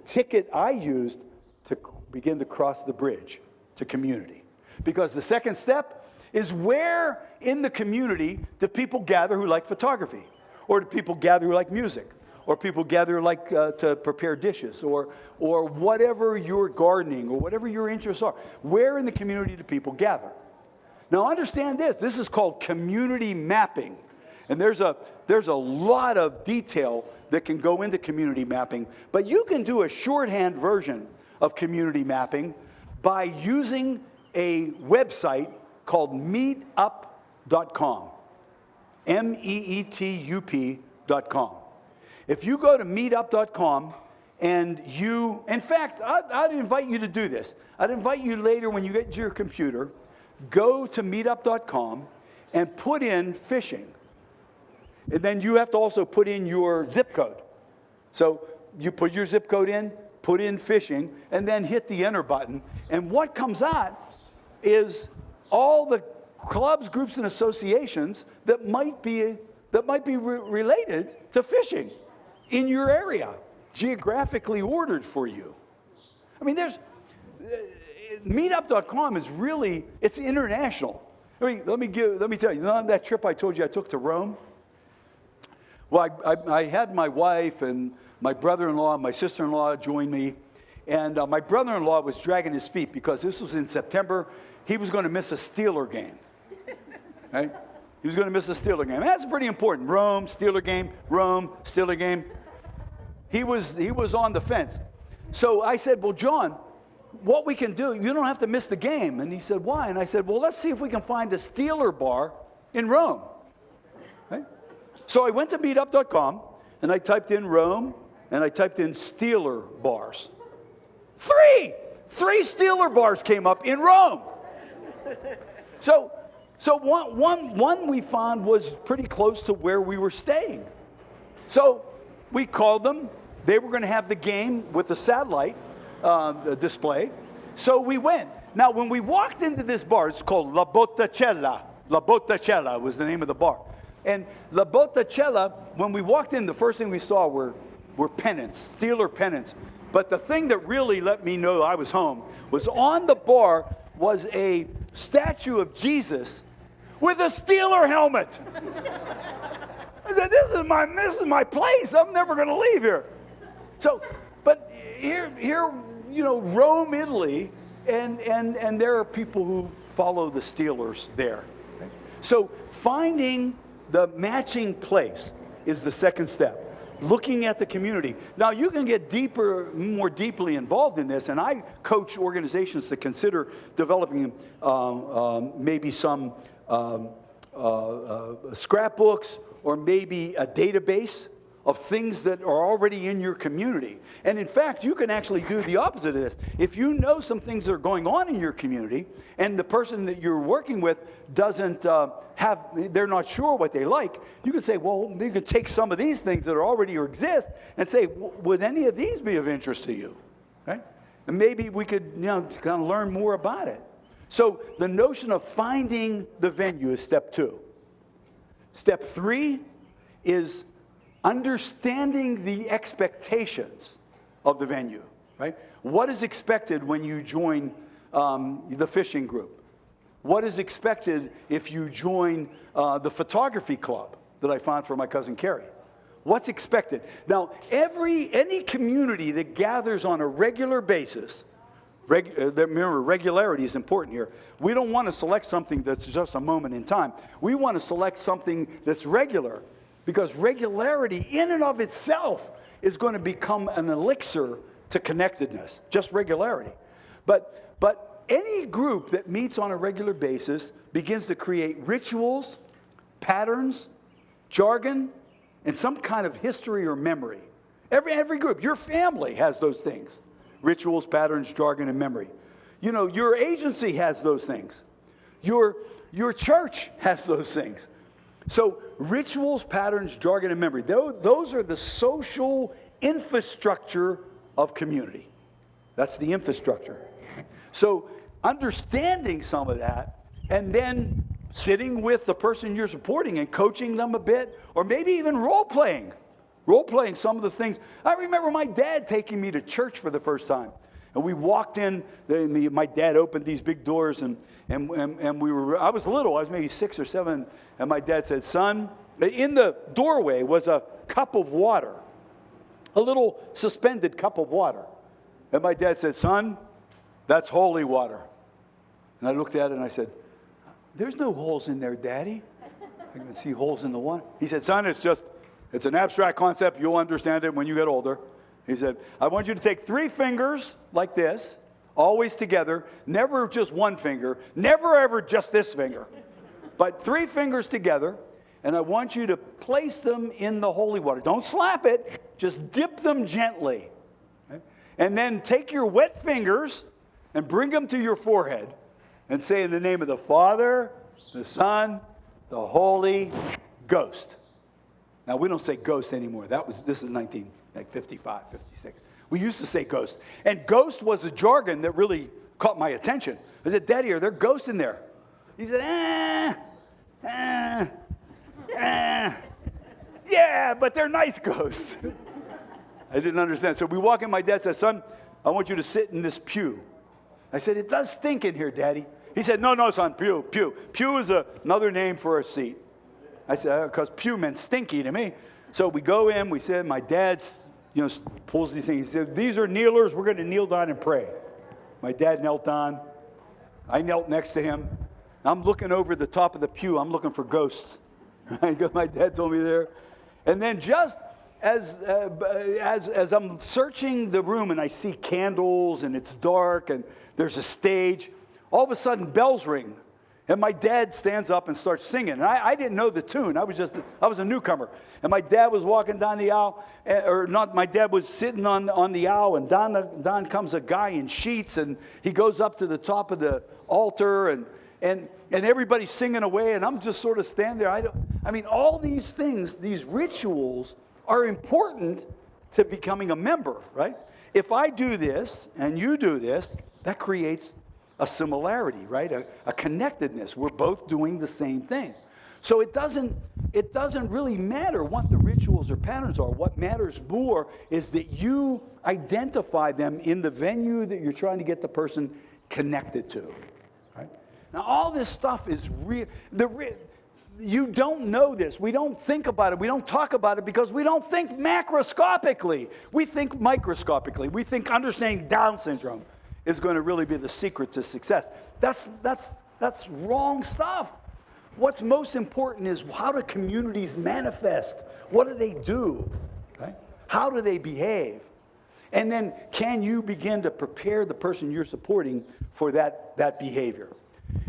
ticket I used to begin to cross the bridge to community. Because the second step is, where in the community do people gather who like photography? Or do people gather who like music? Or people gather like to prepare dishes, or whatever your gardening, or whatever your interests are. Where in the community do people gather? Now understand this. This is called community mapping. And there's a lot of detail that can go into community mapping. But you can do a shorthand version of community mapping by using a website called meetup.com. meetup.com. If you go to meetup.com and in fact, I'd invite you to do this. I'd invite you later, when you get to your computer, go to meetup.com and put in fishing. And then you have to also put in your zip code. So you put your zip code in, put in fishing, and then hit the enter button. And what comes out is all the clubs, groups, and associations that might be related to fishing in your area, geographically ordered for you. I mean, meetup.com is really, it's international. Let me tell you, on that trip I told you I took to Rome, well, I had my wife and my brother-in-law and my sister-in-law join me, and my brother-in-law was dragging his feet because this was in September. He was going to miss a Steeler game, right? He was going to miss a Steeler game. That's pretty important. Rome, Steeler game, Rome, Steeler game. He was on the fence. So I said, well, John, what we can do, you don't have to miss the game. And he said, why? And I said, well, let's see if we can find a Steeler bar in Rome. Right? So I went to meetup.com, and I typed in Rome, and I typed in Steeler bars. Three Steeler bars came up in Rome. So one we found was pretty close to where we were staying. So we called them. They were going to have the game with the satellite display. So we went. Now, when we walked into this bar, it's called La Botticella. La Botticella was the name of the bar. And La Botticella, when we walked in, the first thing we saw were pennants, Steeler pennants. But the thing that really let me know I was home was on the bar was a statue of Jesus with a Steeler helmet. I said, this is my place. I'm never going to leave here. So, but here, Rome, Italy, and there are people who follow the Steelers there. So finding the matching place is the second step. Looking at the community. Now, you can get more deeply involved in this, and I coach organizations to consider developing maybe some scrapbooks or maybe a database of things that are already in your community. And in fact, you can actually do the opposite of this. If you know some things that are going on in your community and the person that you're working with doesn't they're not sure what they like, you can say, well, you could take some of these things that already exist and say, would any of these be of interest to you? Right? And maybe we could kind of learn more about it. So the notion of finding the venue is step 2. Step 3 is understanding the expectations of the venue, right? What is expected when you join the fishing group? What is expected if you join the photography club that I found for my cousin Carrie? What's expected? Now, any community that gathers on a regular basis, remember, regularity is important here. We don't want to select something that's just a moment in time. We want to select something that's regular, because regularity in and of itself is going to become an elixir to connectedness, just regularity. But any group that meets on a regular basis begins to create rituals, patterns, jargon, and some kind of history or memory. Every group, your family has those things. Rituals, patterns, jargon, and memory. Your agency has those things. Your church has those things. So rituals, patterns, jargon, and memory, those are the social infrastructure of community. That's the infrastructure. So understanding some of that and then sitting with the person you're supporting and coaching them a bit, or maybe even role-playing some of the things. I remember my dad taking me to church for the first time. And we walked in, my dad opened these big doors, and I was little, I was maybe 6 or 7, and my dad said, son, in the doorway was a cup of water, a little suspended cup of water. And my dad said, son, that's holy water. And I looked at it and I said, there's no holes in there, Daddy. I can see holes in the water. He said, son, it's an abstract concept. You'll understand it when you get older. He said, I want you to take 3 fingers like this, always together, never just one finger, never ever just this finger, but 3 fingers together, and I want you to place them in the holy water. Don't slap it, just dip them gently. Okay? And then take your wet fingers and bring them to your forehead and say, in the name of the Father, the Son, the Holy Ghost. Now, we don't say ghost anymore. This is 1955, 56. We used to say ghost. And ghost was a jargon that really caught my attention. I said, Daddy, are there ghosts in there? He said, yeah, but they're nice ghosts. I didn't understand. So we walk in, my dad said, son, I want you to sit in this pew. I said, it does stink in here, Daddy. He said, no, son, pew. Pew is another name for a seat. I said, because pew meant stinky to me. So we go in, we said, my dad's, pulls these things. He said, these are kneelers, we're going to kneel down and pray. My dad knelt down. I knelt next to him. I'm looking over the top of the pew. I'm looking for ghosts. My dad told me there. And then just as I'm searching the room and I see candles and it's dark and there's a stage, all of a sudden bells ring. And my dad stands up and starts singing. And I didn't know the tune. I was a newcomer. And my dad was walking down the aisle, my dad was sitting on the aisle, and down comes a guy in sheets, and he goes up to the top of the altar, and everybody's singing away, and I'm just sort of standing there. All these things, these rituals are important to becoming a member, right? If I do this and you do this, that creates a similarity, right? A connectedness. We're both doing the same thing. So it doesn't really matter what the rituals or patterns are. What matters more is that you identify them in the venue that you're trying to get the person connected to. Right? Now, all this stuff is real. You don't know this. We don't think about it. We don't talk about it because we don't think macroscopically. We think microscopically. We think understanding Down syndrome is going to really be the secret to success. That's wrong stuff. What's most important is, how do communities manifest? What do they do? Right? How do they behave? And then, can you begin to prepare the person you're supporting for that behavior?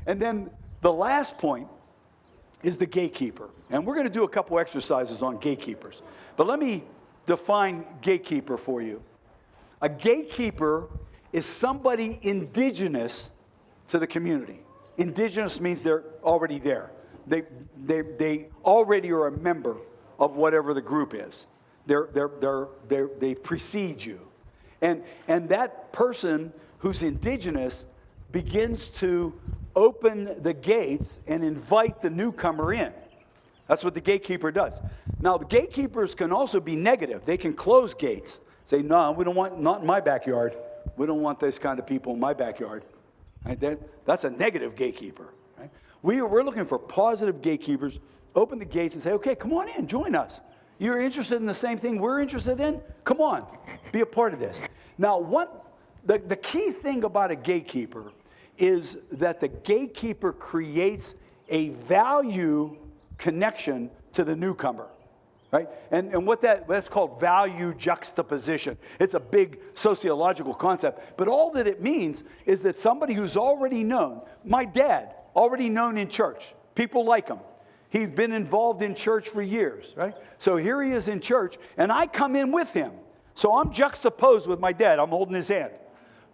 And then the last point is the gatekeeper. And we're going to do a couple exercises on gatekeepers. But let me define gatekeeper for you. A gatekeeper is somebody indigenous to the community. Indigenous means they're already there. They already are a member of whatever the group is. They precede you. And that person who's indigenous begins to open the gates and invite the newcomer in. That's what the gatekeeper does. Now, the gatekeepers can also be negative. They can close gates. Say, no, we don't want, not in my backyard. We don't want those kind of people in my backyard. Right? That's a negative gatekeeper. Right? We're looking for positive gatekeepers. Open the gates and say, okay, come on in, join us. You're interested in the same thing we're interested in? Come on, be a part of this. Now, the key thing about a gatekeeper is that the gatekeeper creates a value connection to the newcomer. Right? And that's called value juxtaposition. It's a big sociological concept. But all that it means is that somebody who's already known, my dad, already known in church, people like him. He's been involved in church for years, right? So here he is in church, and I come in with him. So I'm juxtaposed with my dad. I'm holding his hand.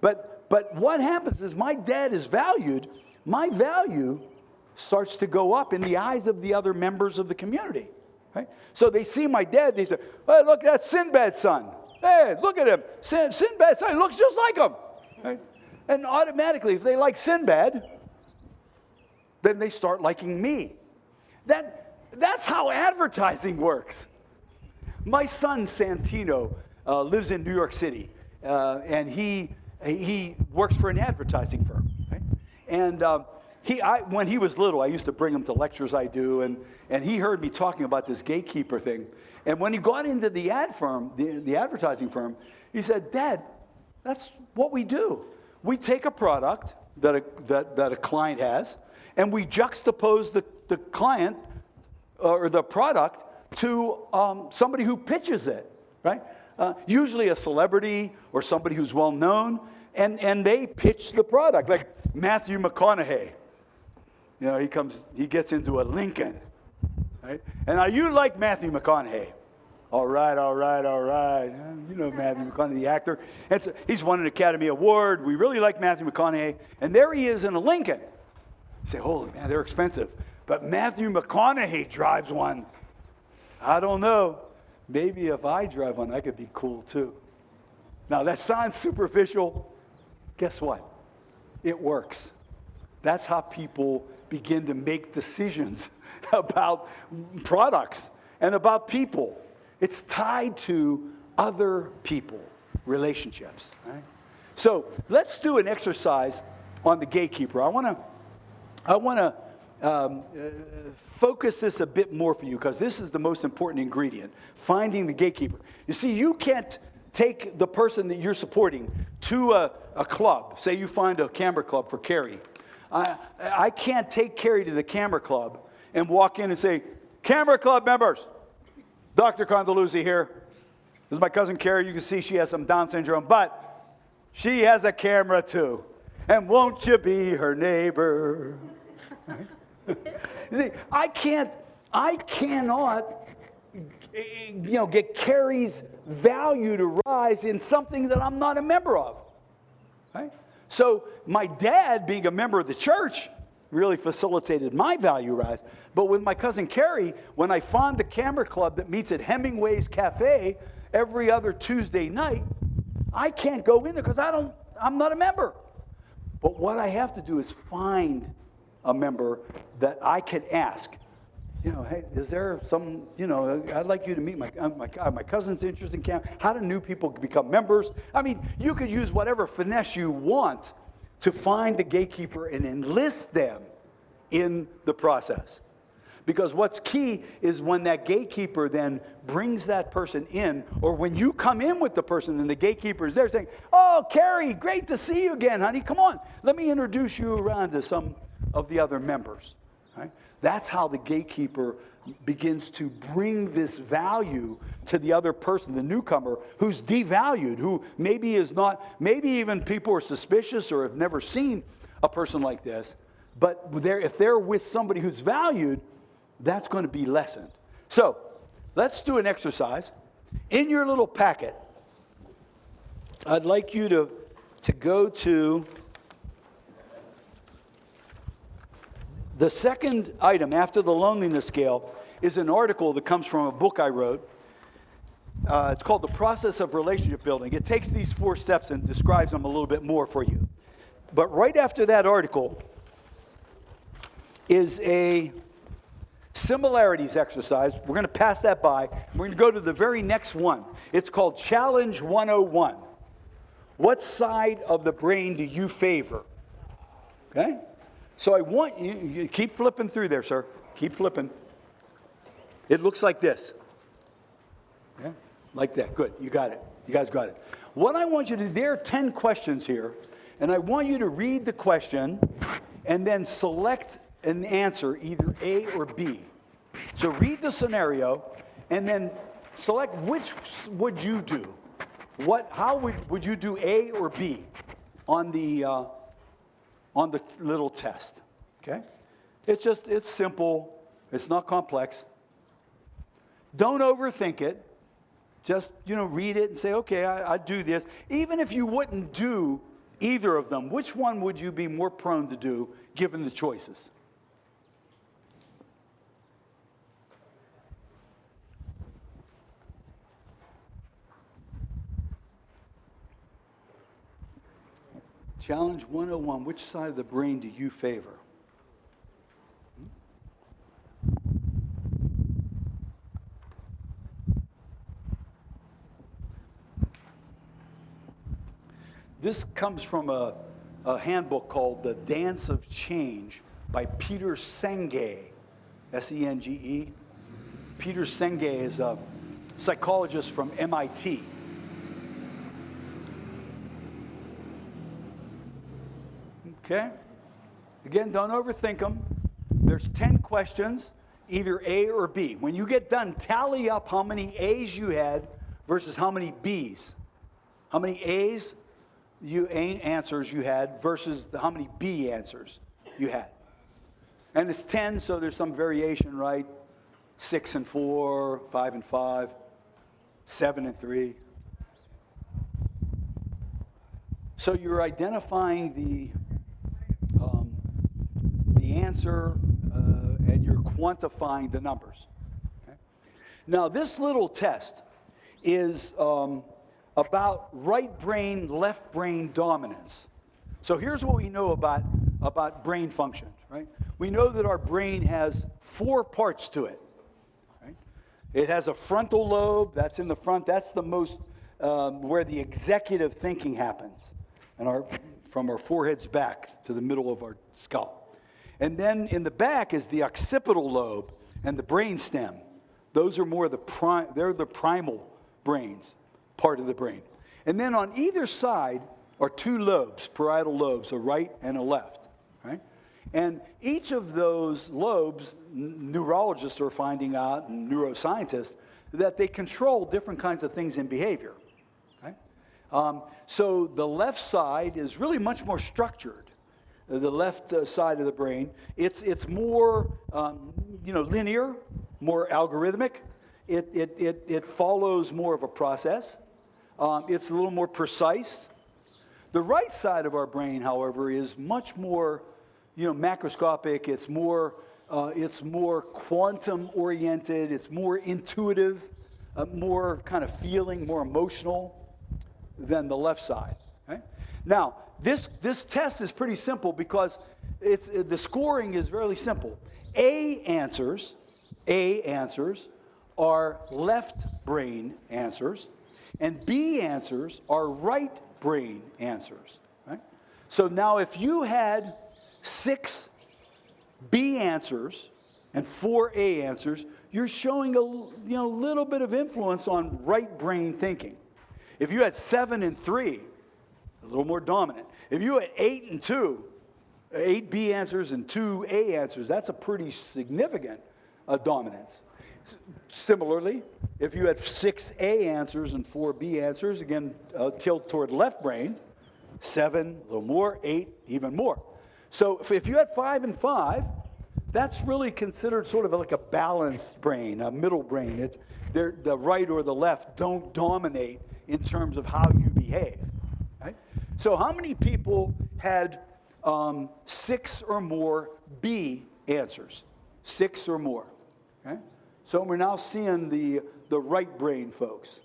But what happens is, my dad is valued. My value starts to go up in the eyes of the other members of the community. Right? So they see my dad, they say, hey, look, that's Sinbad's son. Hey, look at him. Sinbad's son looks just like him. Right? And automatically, if they like Sinbad, then they start liking me. That's how advertising works. My son, Santino, lives in New York City, and he works for an advertising firm. Right? And when he was little, I used to bring him to lectures I do, and he heard me talking about this gatekeeper thing. And when he got into the ad firm, the advertising firm, he said, Dad, that's what we do. We take a product that a client has, and we juxtapose the client or the product to somebody who pitches it, right? Usually a celebrity or somebody who's well known, and they pitch the product, like Matthew McConaughey. You know, he gets into a Lincoln, right? And now you like Matthew McConaughey. All right. You know Matthew McConaughey, the actor. And so he's won an Academy Award. We really like Matthew McConaughey. And there he is in a Lincoln. You say, holy man, they're expensive. But Matthew McConaughey drives one. I don't know. Maybe if I drive one, I could be cool too. Now that sounds superficial. Guess what? It works. That's how people begin to make decisions about products and about people. It's tied to other people, relationships. Right? So let's do an exercise on the gatekeeper. I want to focus this a bit more for you, because this is the most important ingredient, finding the gatekeeper. You see, you can't take the person that you're supporting to a club. Say you find a camera club for Carrie. I can't take Carrie to the camera club and walk in and say, camera club members, Dr. Condeluzzi here. This is my cousin Carrie. You can see she has some Down syndrome, but she has a camera too. And won't you be her neighbor? You see, I cannot, get Carrie's value to rise in something that I'm not a member of. Right? So my dad, being a member of the church, really facilitated my value rise. But with my cousin Carrie, when I found the camera club that meets at Hemingway's Cafe every other Tuesday night, I can't go in there because I'm not a member. But what I have to do is find a member that I can ask. Hey, is there some, I'd like you to meet my cousin's interested in camp. How do new people become members? I mean, you could use whatever finesse you want to find the gatekeeper and enlist them in the process. Because what's key is when that gatekeeper then brings that person in, or when you come in with the person and the gatekeeper is there saying, "Oh, Carrie, great to see you again, honey. Come on, let me introduce you around to some of the other members." Right? That's how the gatekeeper begins to bring this value to the other person, the newcomer, who's devalued, who maybe is not, maybe even people are suspicious or have never seen a person like this. But if they're with somebody who's valued, that's going to be lessened. So let's do an exercise. In your little packet, I'd like you to go to the second item after the loneliness scale is an article that comes from a book I wrote. It's called The Process of Relationship Building. It takes these 4 steps and describes them a little bit more for you. But right after that article is a similarities exercise. We're going to pass that by. We're going to go to the very next one. It's called Challenge 101. What side of the brain do you favor? Okay? So I want you keep flipping through there, sir. Keep flipping. It looks like this. Okay? Like that. Good. You got it. You guys got it. What I want you to do, there are 10 questions here, and I want you to read the question and then select an answer, either A or B. So read the scenario and then select which would you do. How would you do A or B on the little test? Okay? It's simple. It's not complex. Don't overthink it. Just, read it and say, okay, I do this. Even if you wouldn't do either of them, which one would you be more prone to do given the choices? Challenge 101, which side of the brain do you favor? This comes from a handbook called The Dance of Change by Peter Senge, S-E-N-G-E. Peter Senge is a psychologist from MIT. Okay? Again, don't overthink them. There's 10 questions, either A or B. When you get done, tally up how many A's you had versus how many B's. How many A's answers you had versus how many B answers you had. And it's 10, so there's some variation, right? 6 and 4, 5 and 5, 7 and 3. So you're identifying the answer and you're quantifying the numbers. Okay? Now, this little test is about right brain, left brain dominance. So here's what we know about brain function, right? We know that our brain has 4 parts to it. Right? It has a frontal lobe, that's in the front, that's the most, where the executive thinking happens, and from our foreheads back to the middle of our skull. And then in the back is the occipital lobe and the brainstem. Those are more they're the primal brains, part of the brain. And then on either side are 2 lobes, parietal lobes, a right and a left, right? And each of those lobes, neurologists are finding out, and neuroscientists, that they control different kinds of things in behavior, right? So the left side is really much more structured. the left side of the brain, it's more linear, more algorithmic. It follows more of a process. It's a little more precise. The right side of our brain, however, is much more macroscopic. It's more quantum oriented. It's more intuitive, more kind of feeling, more emotional than the left side. Right? Now, this test is pretty simple because the scoring is really simple. A answers are left brain answers, and B answers are right brain answers. Right? So now if you had 6 B answers and 4 A answers, you're showing a little bit of influence on right brain thinking. If you had 7 and 3, a little more dominant. If you had 8 and 2, 8 B answers and 2 A answers, that's a pretty significant dominance. Similarly, if you had 6 A answers and 4 B answers, again, tilt toward left brain, 7, a little more, 8, even more. So if you had 5 and 5, that's really considered sort of like a balanced brain, a middle brain. The right or the left don't dominate in terms of how you behave. Right? So how many people had 6 or more B answers? 6 or more. Okay? So we're now seeing the right brain folks.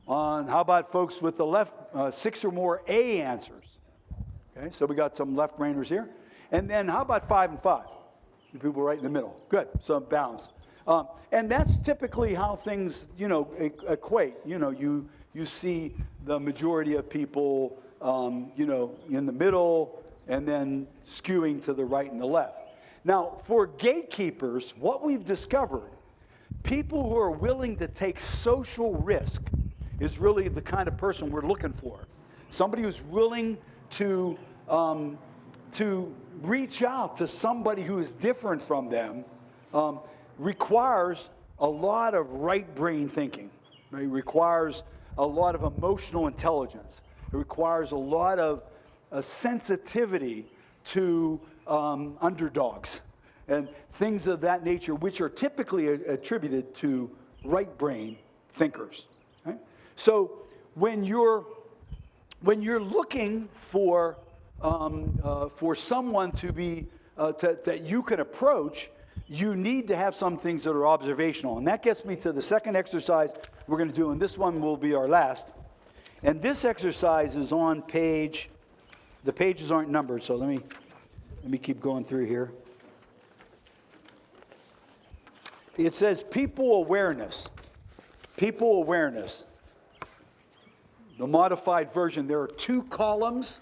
How about folks with the left, 6 or more A answers? Okay, so we got some left brainers here. And then how about 5 and 5? The people right in the middle. Good, so balance. And that's typically how things, equate. You see the majority of people, in the middle and then skewing to the right and the left. Now, for gatekeepers, what we've discovered, people who are willing to take social risk is really the kind of person we're looking for. Somebody who's willing to reach out to somebody who is different from them requires a lot of right brain thinking. Right? It requires a lot of emotional intelligence. It requires a lot of sensitivity to underdogs and things of that nature, which are typically attributed to right brain thinkers. Right? So when you're looking for someone to be that you can approach, you need to have some things that are observational, and that gets me to the second exercise we're going to do, and this one will be our last. And this exercise is on page. The pages aren't numbered, so let me keep going through here. It says people awareness. People awareness. The modified version, there are 2 columns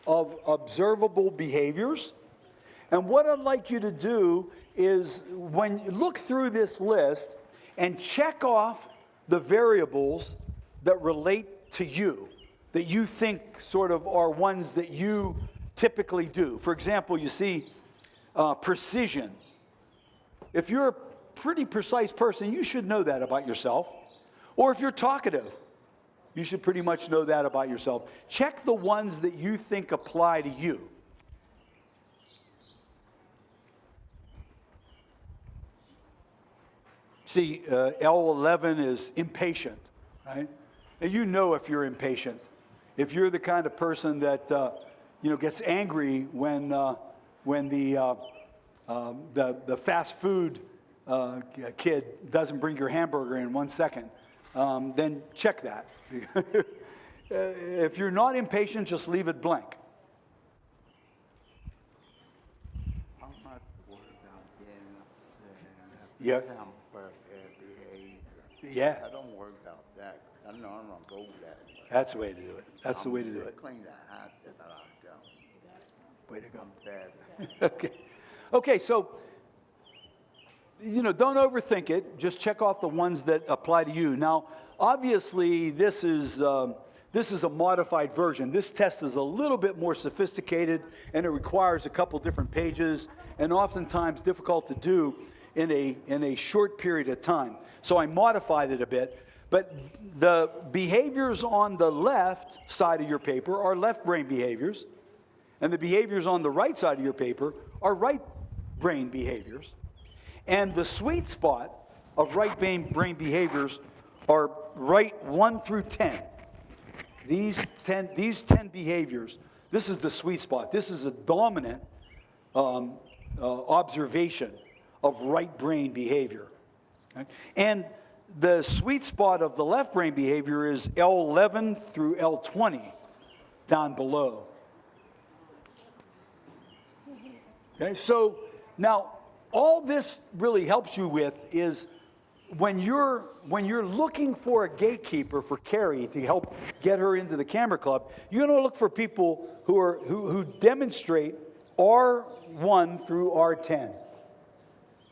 of observable behaviors. And what I'd like you to do is when you look through this list and check off the variables that relate to you, that you think sort of are ones that you typically do. For example, you see precision. If you're a pretty precise person, you should know that about yourself. Or if you're talkative, you should pretty much know that about yourself. Check the ones that you think apply to you. See, L11 is impatient, right? And you know if you're impatient. If you're the kind of person that gets angry when the fast food kid doesn't bring your hamburger in 1 second, then check that. If you're not impatient, just leave it blank. I'm not worried about being upset. Yeah. Temper behavior. Yeah. I don't worry about that. I know I'm not go that way. That's the way to do it. That's the way to do it. Clean the house that I go. Way to go. Bad. Okay, so, don't overthink it. Just check off the ones that apply to you. Now, obviously, this is a modified version. This test is a little bit more sophisticated, and it requires a couple different pages, and oftentimes difficult to do in a short period of time. So I modified it a bit. But the behaviors on the left side of your paper are left brain behaviors. And the behaviors on the right side of your paper are right brain behaviors. And the sweet spot of right brain behaviors are right 1 through 10. These 10 behaviors, this is the sweet spot. This is a dominant observation of right brain behavior. Okay? And the sweet spot of the left brain behavior is L11 through L20 down below. Okay, so now all this really helps you with is when you're looking for a gatekeeper for Carrie to help get her into the camera club, you're going to look for people who demonstrate R1 through R10.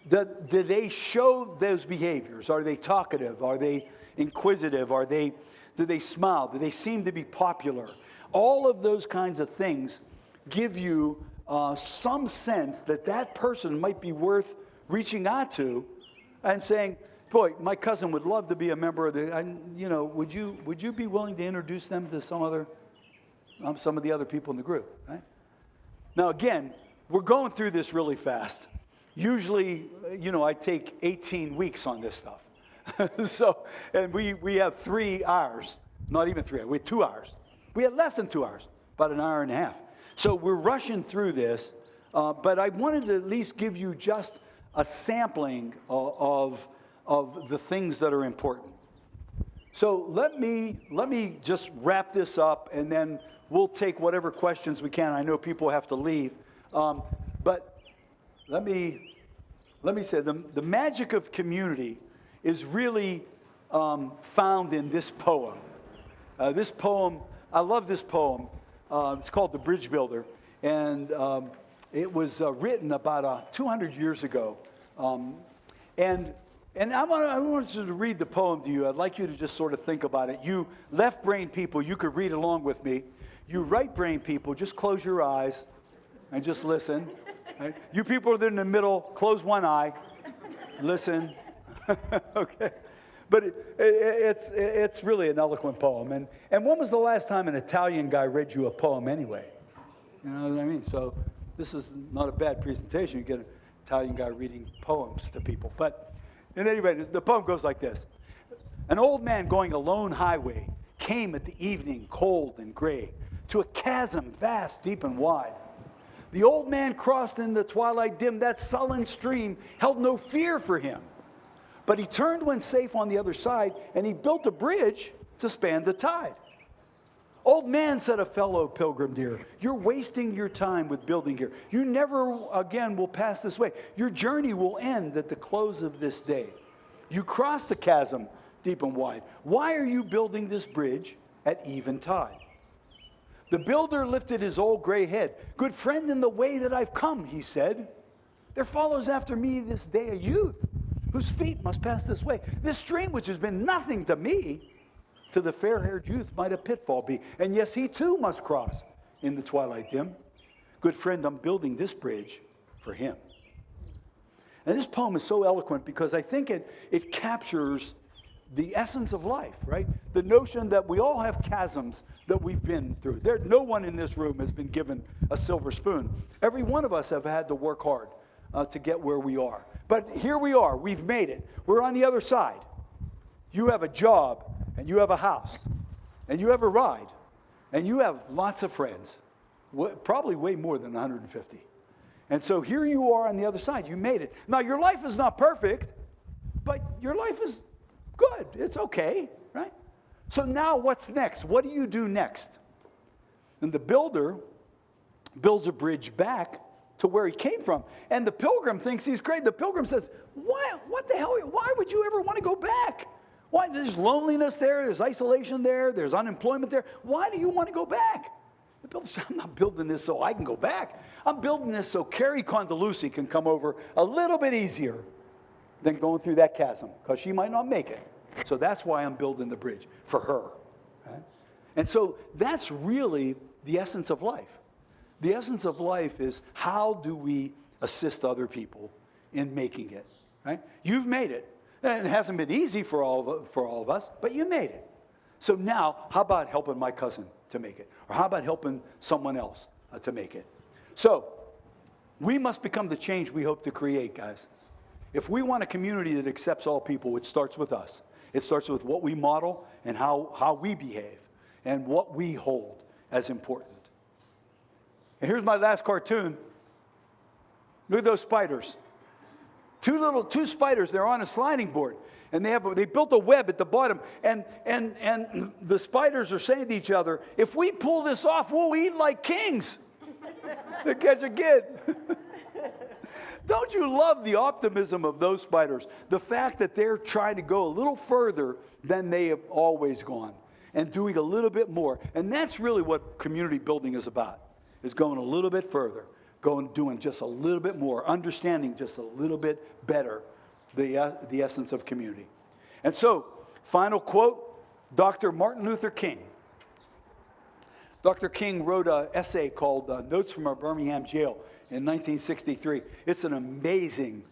Do they show those behaviors? Are they talkative? Are they inquisitive? Do they smile? Do they seem to be popular? All of those kinds of things give you some sense that person might be worth reaching out to and saying, boy, my cousin would love to be a member of would you be willing to introduce them to some of the other people in the group, right? Now, again, we're going through this really fast. Usually, I take 18 weeks on this stuff. And we have 3 hours, not even 3 hours, we have 2 hours. We had less than 2 hours, about an hour and a half. So we're rushing through this, but I wanted to at least give you just a sampling of the things that are important. So let me just wrap this up, and then we'll take whatever questions we can. I know people have to leave, but let me say the magic of community is really found in this poem. I love this poem. It's called The Bridge Builder, and it was written about 200 years ago. And I want you to read the poem to you. I'd like you to just sort of think about it. You left brain people, you could read along with me. You right brain people, just close your eyes and just listen. Right? You people that are in the middle, close one eye, listen. Okay. But it's really an eloquent poem. And when was the last time an Italian guy read you a poem anyway? You know what I mean? So this is not a bad presentation. You get an Italian guy reading poems to people. But in any event, the poem goes like this. An old man going a lone highway came at the evening cold and gray to a chasm vast, deep, and wide. The old man crossed in the twilight dim. That sullen stream held no fear for him. But he turned when safe on the other side, and he built a bridge to span the tide. Old man, said a fellow pilgrim dear, you're wasting your time with building here. You never again will pass this way. Your journey will end at the close of this day. You crossed the chasm deep and wide. Why are you building this bridge at eventide? The builder lifted his old gray head. Good friend, in the way that I've come, he said, there follows after me this day a youth whose feet must pass this way. This stream, which has been nothing to me, to the fair-haired youth might a pitfall be. And yes, he too must cross in the twilight dim. Good friend, I'm building this bridge for him. And this poem is so eloquent because I think it captures the essence of life, right? The notion that we all have chasms that we've been through. No one in this room has been given a silver spoon. Every one of us have had to work hard to get where we are. But here we are. We've made it. We're on the other side. You have a job, and you have a house, and you have a ride, and you have lots of friends, probably way more than 150. And so here you are on the other side. You made it. Now, your life is not perfect, but your life is good. It's okay, right? So now what's next? What do you do next? And the builder builds a bridge back to where he came from. And the pilgrim thinks he's great. The pilgrim says, what the hell? Why would you ever want to go back? Why? There's loneliness there. There's isolation there. There's unemployment there. Why do you want to go back? The builder says, I'm not building this so I can go back. I'm building this so Carrie Condalucci can come over a little bit easier than going through that chasm, because she might not make it. So that's why I'm building the bridge, for her. Right? And so that's really the essence of life. The essence of life is, how do we assist other people in making it? Right? You've made it. And it hasn't been easy for all of us, but you made it. So now, how about helping my cousin to make it? Or how about helping someone else? to make it. So we must become the change we hope to create, guys. If we want a community that accepts all people, it starts with us. It starts with what we model and how we behave and what we hold as important. And here's my last cartoon. Look at those spiders. Two spiders, they're on a sliding board. And they built a web at the bottom. And the spiders are saying to each other, if we pull this off, we'll eat like kings. To catch a kid. Don't you love the optimism of those spiders? The fact that they're trying to go a little further than they have always gone and doing a little bit more. And that's really what community building is about, is going a little bit further, doing just a little bit more, understanding just a little bit better the essence of community. And so, final quote, Dr. Martin Luther King. Dr. King wrote an essay called Notes from a Birmingham Jail in 1963. It's an amazing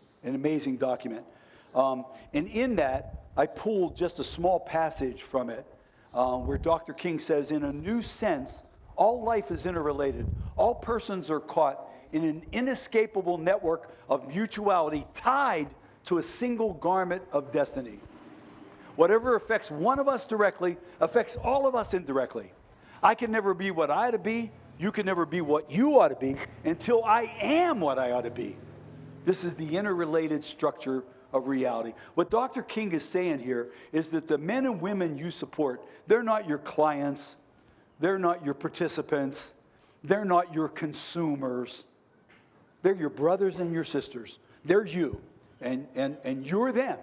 document. And in that, I pulled just a small passage from it where Dr. King says, in a new sense, all life is interrelated. All persons are caught in an inescapable network of mutuality tied to a single garment of destiny. Whatever affects one of us directly affects all of us indirectly. I can never be what I ought to be. You can never be what you ought to be until I am what I ought to be. This is the interrelated structure of reality. What Dr. King is saying here is that the men and women you support, they're not your clients. They're not your participants. They're not your consumers. They're your brothers and your sisters. They're you, and you're them.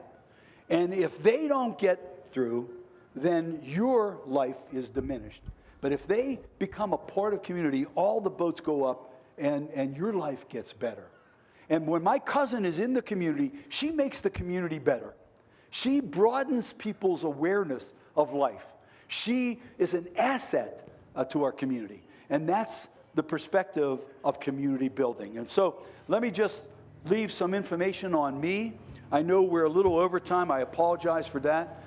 And if they don't get through, then your life is diminished. But if they become a part of community, all the boats go up, and your life gets better. And when my cousin is in the community, she makes the community better. She broadens people's awareness of life. She is an asset to our community. And that's the perspective of community building. And so let me just leave some information on me. I know we're a little over time. I apologize for that.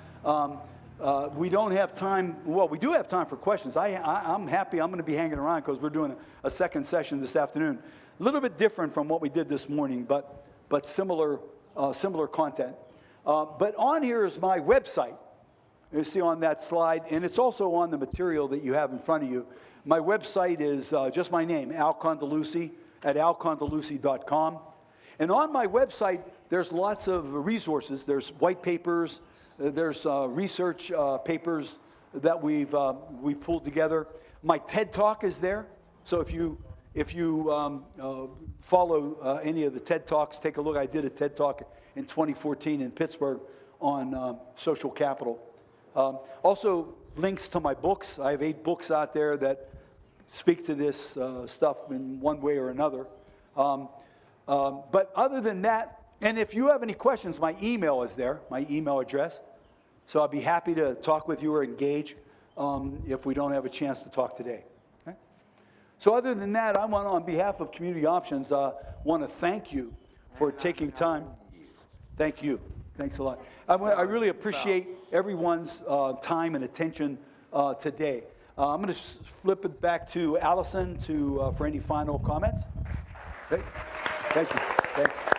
We don't have time. Well, we do have time for questions. I'm happy. I'm going to be hanging around because we're doing a second session this afternoon. A little bit different from what we did this morning, but similar content. But on here is my website. You see on that slide, and it's also on the material that you have in front of you. My website is just my name, Al Condalucci, at alcondalucci.com. And on my website, there's lots of resources. There's white papers. There's research papers that we've pulled together. My TED Talk is there. So if you follow any of the TED Talks, take a look. I did a TED Talk in 2014 in Pittsburgh on social capital. Also, links to my books. I have 8 books out there that speak to this stuff in one way or another. But other than that, and if you have any questions, my email is there, my email address. So I'd be happy to talk with you or engage if we don't have a chance to talk today. Okay? So other than that, I want, on behalf of Community Options, want to thank you for taking time. Thank you. Thanks a lot. I really appreciate everyone's time and attention today. I'm going to flip it back to Allison for any final comments. Okay. Thank you. Thanks.